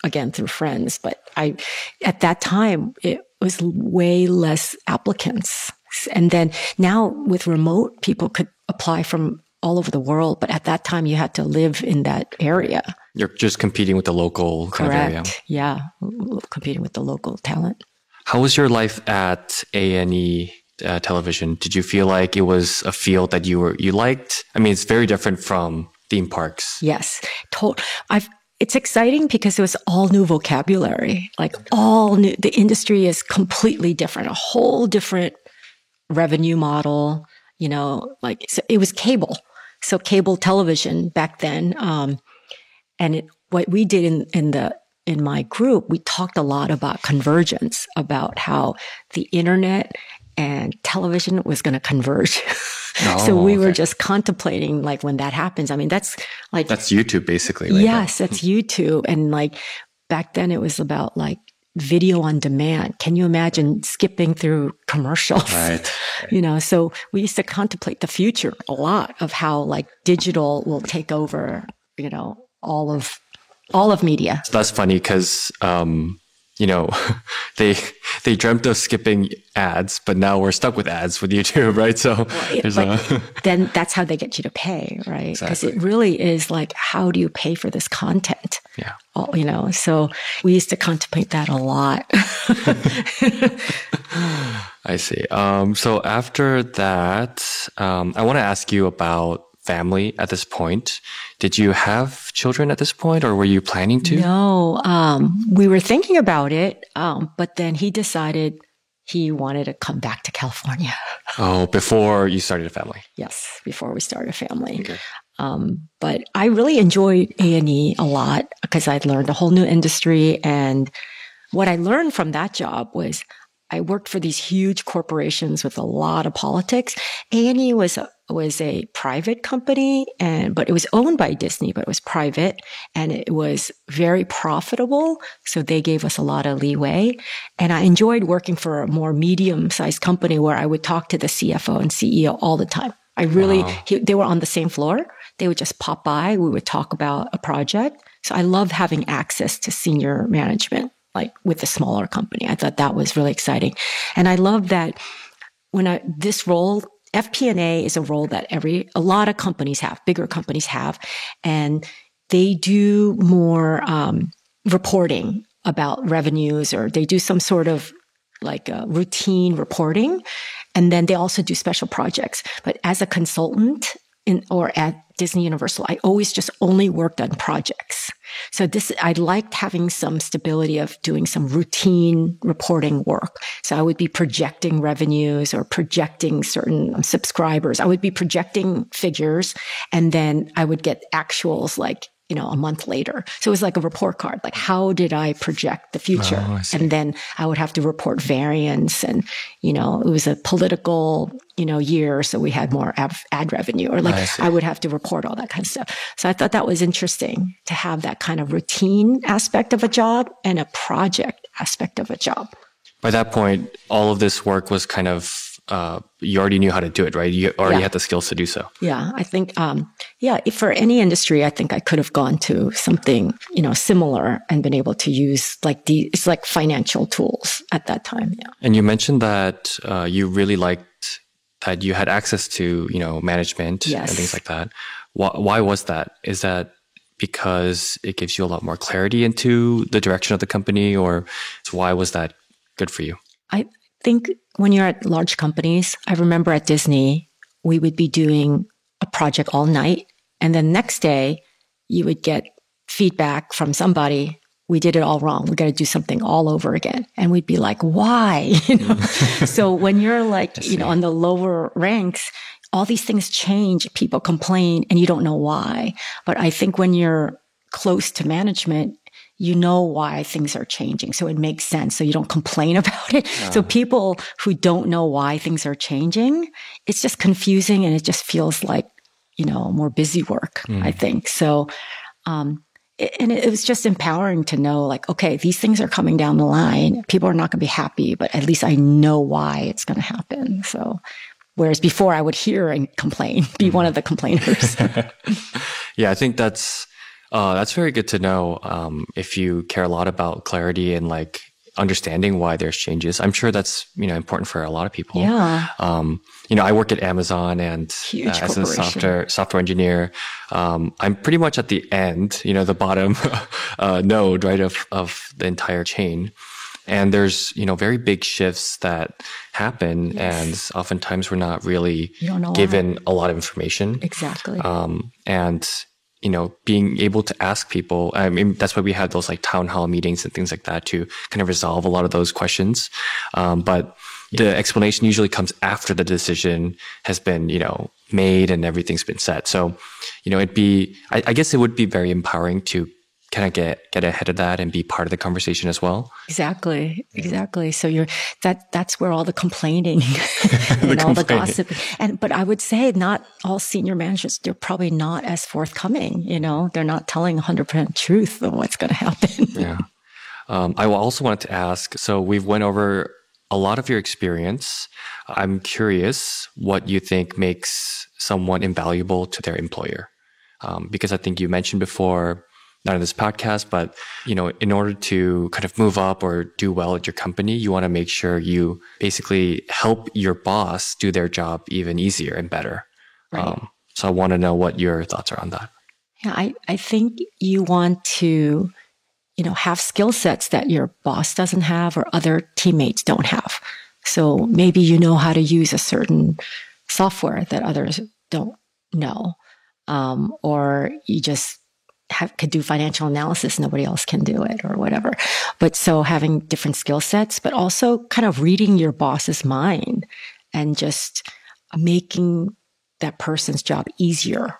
again through friends. But at that time, it was way less applicants. And then now with remote, people could apply from all over the world. But at that time, you had to live in that area. You're just competing with the local kind of area. Yeah. Competing with the local talent. How was your life at A&E Television? Did you feel like it was a field that you liked? I mean, it's very different from theme parks. Yes. It's exciting because it was all new vocabulary, like all new. The industry is completely different, a whole different revenue model, so it was cable. So cable television back then. What we did in my group, we talked a lot about convergence, about how the internet and television was going to converge. So we were just contemplating like when that happens. I mean, that's YouTube basically. Right? Yes, that's YouTube. And like back then it was about like video on demand. Can you imagine skipping through commercials? Right. So we used to contemplate the future a lot of how like digital will take over, all of media. So that's funny because, they dreamt of skipping ads, but now we're stuck with ads with YouTube, right? So then that's how they get you to pay, right? Because it really is like, how do you pay for this content? Yeah. So we used to contemplate that a lot. I see. So after that, I want to ask you about family at this point. Did you have children at this point, or were you planning to? No, we were thinking about it, but then he decided he wanted to come back to California. Oh, before you started a family? Yes, before we started a family. Okay. But I really enjoyed A&E a lot because I'd learned a whole new industry. And what I learned from that job was I worked for these huge corporations with a lot of politics. A&E was a private company, but it was owned by Disney, but it was private and it was very profitable. So they gave us a lot of leeway. And I enjoyed working for a more medium-sized company where I would talk to the CFO and CEO all the time. They were on the same floor. They would just pop by. We would talk about a project. So I love having access to senior management, like with a smaller company. I thought that was really exciting. And I love that this role, FP&A is a role that a lot of companies have, bigger companies have, and they do more reporting about revenues, or they do some sort of like routine reporting. And then they also do special projects. But as a consultant or at Disney Universal, I always just only worked on projects. So I liked having some stability of doing some routine reporting work. So I would be projecting revenues or projecting certain subscribers. I would be projecting figures, and then I would get actuals like, a month later. So it was like a report card. Like, how did I project the future? Oh, and then I would have to report variance, and, it was a political, year. So we had more ad revenue, or like I would have to report all that kind of stuff. So I thought that was interesting to have that kind of routine aspect of a job and a project aspect of a job. By that point, all of this work was kind of you already knew how to do it, right? You already had the skills to do so. Yeah, I think, for any industry, I think I could have gone to something, similar and been able to use it's like financial tools at that time. Yeah. And you mentioned that you really liked that you had access to, management and things like that. Why was that? Is that because it gives you a lot more clarity into the direction of the company, or why was that good for you? I think when you're at large companies, I remember at Disney, we would be doing a project all night. And then next day, you would get feedback from somebody. We did it all wrong. We got to do something all over again. And we'd be like, why? So when you're on the lower ranks, all these things change. People complain and you don't know why. But I think when you're close to management, you know why things are changing. So it makes sense. So you don't complain about it. So people who don't know why things are changing, it's just confusing and it just feels like, more busy work, I think. So, and it was just empowering to know okay, these things are coming down the line. People are not going to be happy, but at least I know why it's going to happen. So, whereas before I would hear and complain, be one of the complainers. Yeah, I think that's very good to know. If you care a lot about clarity and understanding why there's changes, I'm sure that's important for a lot of people. Yeah. I work at Amazon and as a software engineer, I'm pretty much at the end, the bottom node, right, of the entire chain. And there's, very big shifts that happen. And oftentimes we're not really given a lot of information. Exactly. And being able to ask people, I mean, that's why we have those town hall meetings and things like that to kind of resolve a lot of those questions. But the explanation usually comes after the decision has been, made and everything's been set. So, I guess it would be very empowering to kind of get ahead of that and be part of the conversation as well. Exactly. So that's where all the complaining and all the gossip. But I would say not all senior managers, they're probably not as forthcoming. They're not telling 100% truth of what's going to happen. Yeah. I also wanted to ask, so we've went over a lot of your experience. I'm curious what you think makes someone invaluable to their employer. Because I think you mentioned before, not in this podcast, but, in order to kind of move up or do well at your company, you want to make sure you basically help your boss do their job even easier and better. Right. So I want to know what your thoughts are on that. Yeah, I think you want to, have skill sets that your boss doesn't have or other teammates don't have. So maybe you know how to use a certain software that others don't know. Or you just could do financial analysis, nobody else can do it or whatever. But so having different skill sets, but also kind of reading your boss's mind and just making that person's job easier,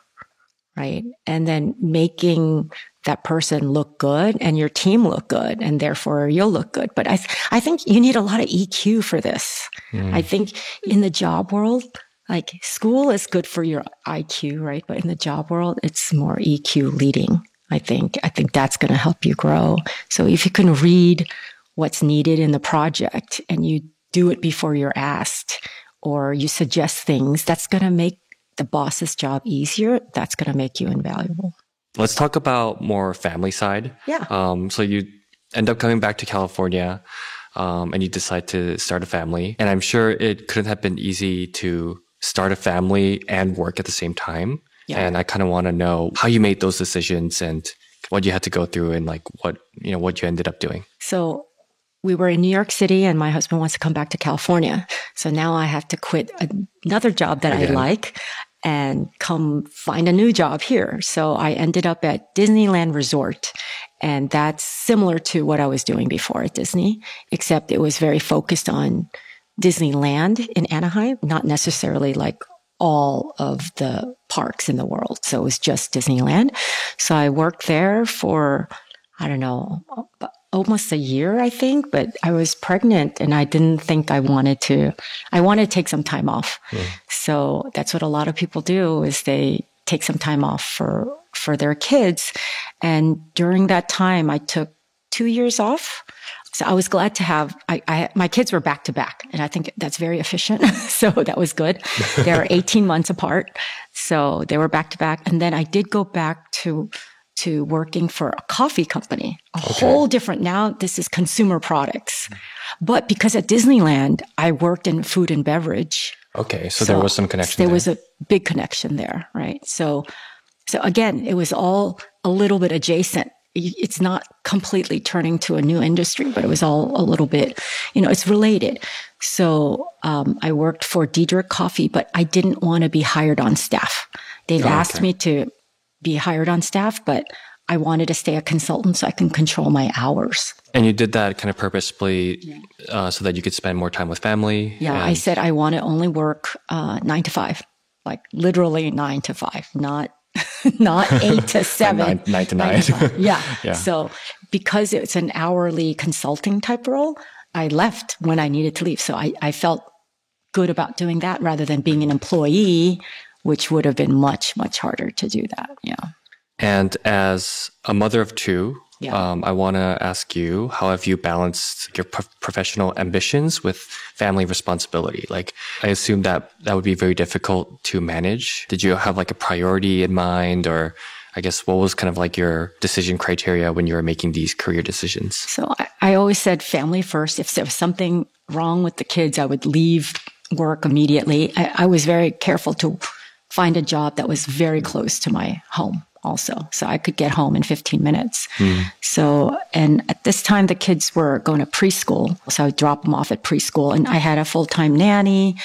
right? And then making that person look good and your team look good, and therefore you'll look good. But I think you need a lot of EQ for this. I think in the job world, school is good for your IQ, right? But in the job world, it's more EQ leading. I think that's going to help you grow. So if you can read what's needed in the project and you do it before you're asked, or you suggest things, that's going to make the boss's job easier. That's going to make you invaluable. Let's talk about more family side. Yeah. So you end up coming back to California, and you decide to start a family. And I'm sure it couldn't have been easy to start a family and work at the same time. Yeah. And I kind of want to know how you made those decisions and what you had to go through and what you ended up doing. So we were in New York City and my husband wants to come back to California. So now I have to quit another job that I like and come find a new job here. So I ended up at Disneyland Resort. And that's similar to what I was doing before at Disney, except it was very focused on Disneyland in Anaheim, not necessarily all of the parks in the world. So it was just Disneyland. So I worked there for, almost a year, I think, but I was pregnant and I didn't think I wanted to take some time off. So that's what a lot of people do is they take some time off for their kids. And during that time, I took 2 years off. So I was glad to have, my kids were back to back, and I think that's very efficient. So that was good. They were 18 months apart. So they were back to back. And then I did go back to working for a coffee company, whole different, now this is consumer products. But because at Disneyland, I worked in food and beverage. Okay. So there was some connection there. There was a big connection there, right? So again, it was all a little bit adjacent. It's not completely turning to a new industry, but it was all a little bit, it's related. So I worked for Diedrich Coffee, but I didn't want to be hired on staff. They've asked me to be hired on staff, but I wanted to stay a consultant so I can control my hours. And you did that kind of purposefully so that you could spend more time with family? Yeah, I said I want to only work 9 to 5, like literally 9 to 5, not 8 to 7. 9 to 9. Yeah. So because it's an hourly consulting type role, I left when I needed to leave. So I felt good about doing that rather than being an employee, which would have been much, much harder to do that. Yeah. And as a mother of two, I want to ask you, how have you balanced your professional ambitions with family responsibility? Like, I assume that would be very difficult to manage. Did you have like a priority in mind, or I guess what was kind of like your decision criteria when you were making these career decisions? So I always said family first. If there was something wrong with the kids, I would leave work immediately. I was very careful to find a job that was very close to my home also. So I could get home in 15 minutes. So, and at this time, the kids were going to preschool. So I would drop them off at preschool, and I had a full-time nanny.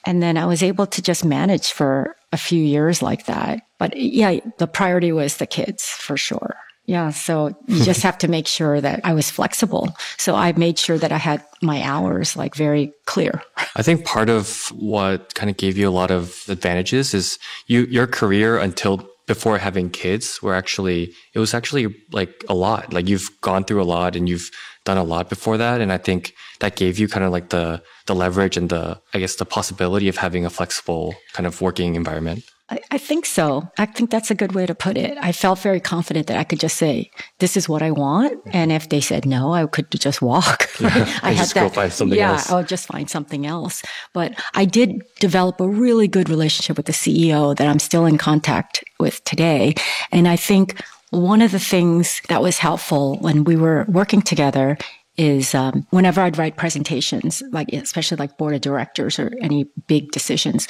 And then I was able to just manage for a few years like that. But yeah, the priority was the kids for sure. Yeah. So you just have to make sure that I was flexible. So I made sure that I had my hours like very clear. I think part of what kind of gave you a lot of advantages is your career until before having kids it was actually like a lot. Like you've gone through a lot and you've done a lot before that. And I think that gave you kind of like the leverage and the possibility of having a flexible kind of working environment. I think so. I think that's a good way to put it. I felt very confident that I could just say, this is what I want. And if they said no, I could just walk. I had go find something else. I would just find something else. But I did develop a really good relationship with the CEO that I'm still in contact with today. And I think one of the things that was helpful when we were working together is whenever I'd write presentations, like especially like board of directors or any big decisions,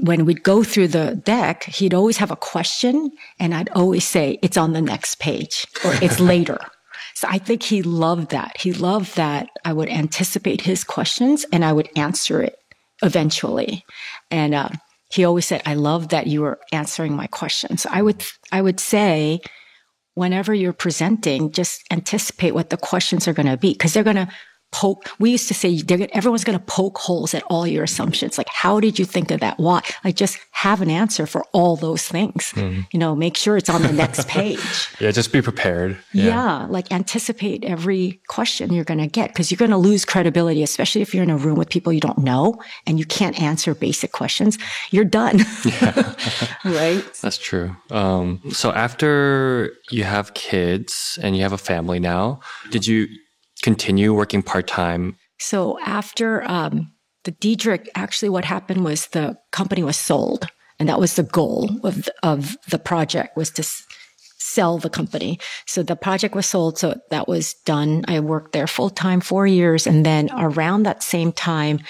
when we'd go through the deck, he'd always have a question, and I'd always say, it's on the next page or it's later. So I think he loved that. He loved that I would anticipate his questions and I would answer it eventually. And he always said, I love that you were answering my questions. So I would say, whenever you're presenting, just anticipate what the questions are going to be, because they're going to poke. We used to say everyone's going to poke holes at all your assumptions. Like, how did you think of that? Why? Like, just have an answer for all those things. Make sure it's on the next page. Yeah, just be prepared. Yeah, like anticipate every question you're going to get, because you're going to lose credibility, especially if you're in a room with people you don't know and you can't answer basic questions. You're done. Right? That's true. So after you have kids and you have a family now, did you continue working part-time? So after the Diedrich, actually what happened was the company was sold. And that was the goal of the project, was to sell the company. So the project was sold. So that was done. I worked there full-time 4 years. And then around that same time,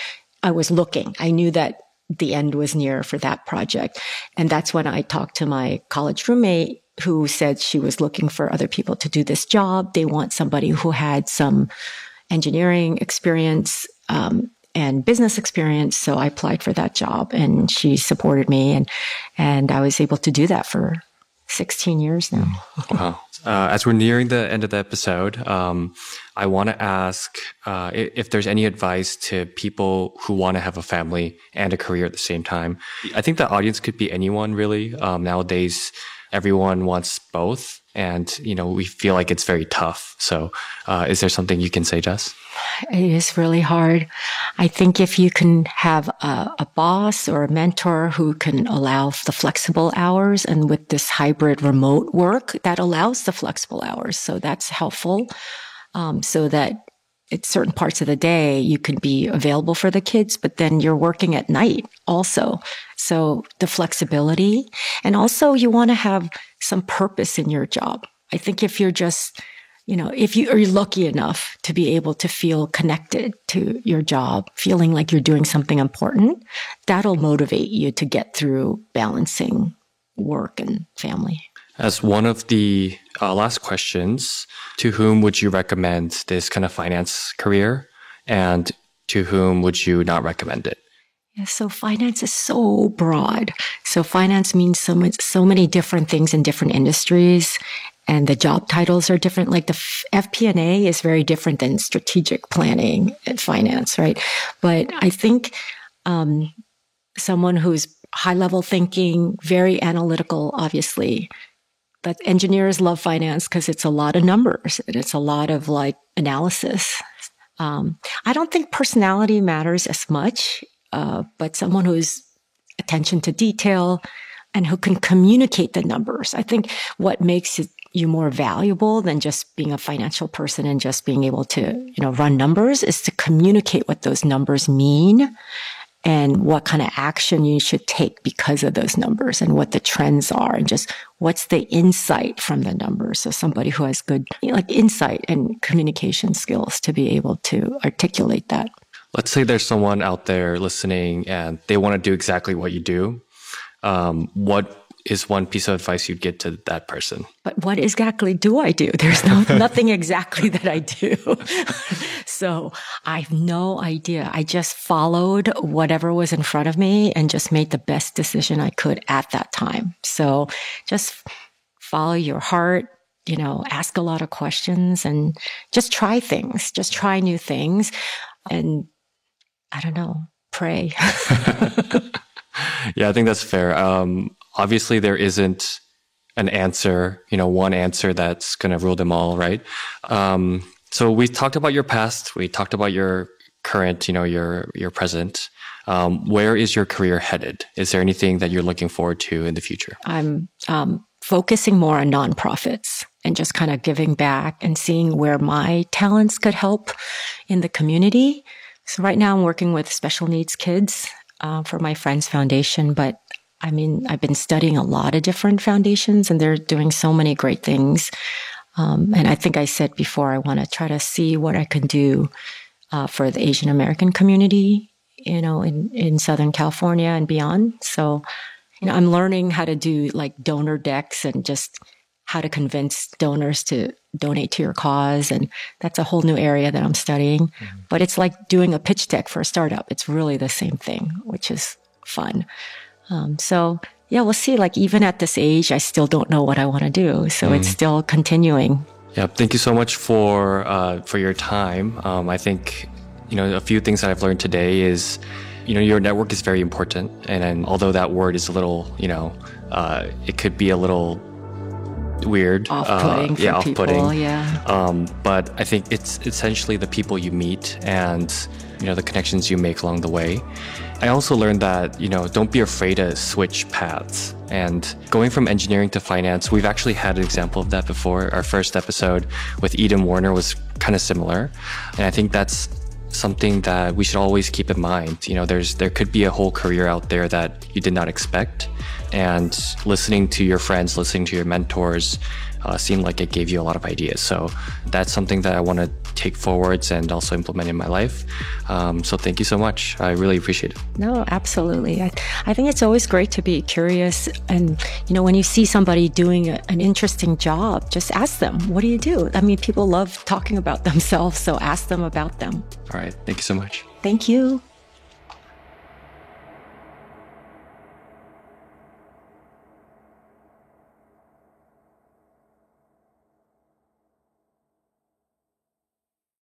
I was looking. I knew that the end was near for that project. And that's when I talked to my college roommate, who said she was looking for other people to do this job. They want somebody who had some engineering experience and business experience. So I applied for that job, and she supported me, and I was able to do that for 16 years now. Wow. As we're nearing the end of the episode, I want to ask if there's any advice to people who want to have a family and a career at the same time. I think the audience could be anyone, really. Nowadays, everyone wants both, and we feel like it's very tough. So is there something you can say, Jess? It is really hard. I think if you can have a boss or a mentor who can allow the flexible hours, and with this hybrid remote work that allows the flexible hours, so that's helpful, so that at certain parts of the day, you can be available for the kids, but then you're working at night also. So the flexibility, and also you want to have some purpose in your job. I think if you're just, if you are lucky enough to be able to feel connected to your job, feeling like you're doing something important, that'll motivate you to get through balancing work and family. As one of the last questions, to whom would you recommend this kind of finance career, and to whom would you not recommend it? Yeah, so finance is so broad. So finance means so many different things in different industries, and the job titles are different. Like the FP&A is very different than strategic planning and finance, right? But I think someone who's high-level thinking, very analytical, obviously. But engineers love finance because it's a lot of numbers and it's a lot of analysis. I don't think personality matters as much, but someone who's attention to detail and who can communicate the numbers. I think what makes you more valuable than just being a financial person and just being able to, run numbers is to communicate what those numbers mean and what kind of action you should take because of those numbers and what the trends are and just what's the insight from the numbers. So somebody who has good insight and communication skills to be able to articulate that. Let's say there's someone out there listening and they want to do exactly what you do. What is one piece of advice you'd give to that person? But what exactly do I do? There's nothing exactly that I do. So I have no idea. I just followed whatever was in front of me and just made the best decision I could at that time. So just follow your heart, ask a lot of questions and just try things, just try new things. And I don't know, pray. Yeah, I think that's fair. Obviously, there isn't an answer, one answer that's going to rule them all, right? So we talked about your past. We talked about your current, your present. Where is your career headed? Is there anything that you're looking forward to in the future? I'm focusing more on nonprofits and just kind of giving back and seeing where my talents could help in the community. So right now I'm working with special needs kids for my friend's foundation, but I've been studying a lot of different foundations and they're doing so many great things. And I think I said before, I want to try to see what I can do for the Asian American community, in Southern California and beyond. So, I'm learning how to do donor decks and just how to convince donors to donate to your cause. And that's a whole new area that I'm studying. Mm-hmm. But it's like doing a pitch deck for a startup. It's really the same thing, which is fun. So yeah, we'll see. Even at this age, I still don't know what I want to do. So it's still continuing. Yeah. Thank you so much for your time. I think, a few things that I've learned today is, your network is very important. And although that word is a little, it could be a little weird. Off-putting for people, yeah. But I think it's essentially the people you meet and, the connections you make along the way. I also learned that, don't be afraid to switch paths. And going from engineering to finance, we've actually had an example of that before. Our first episode with Eden Warner was kind of similar. And I think that's something that we should always keep in mind. There could be a whole career out there that you did not expect. And listening to your friends, listening to your mentors, seemed like it gave you a lot of ideas. So that's something that I want to take forwards and also implement in my life. So thank you so much. I really appreciate it. No, absolutely. I think it's always great to be curious. And, when you see somebody doing an interesting job, just ask them, what do you do? People love talking about themselves. So ask them about them. All right. Thank you so much. Thank you.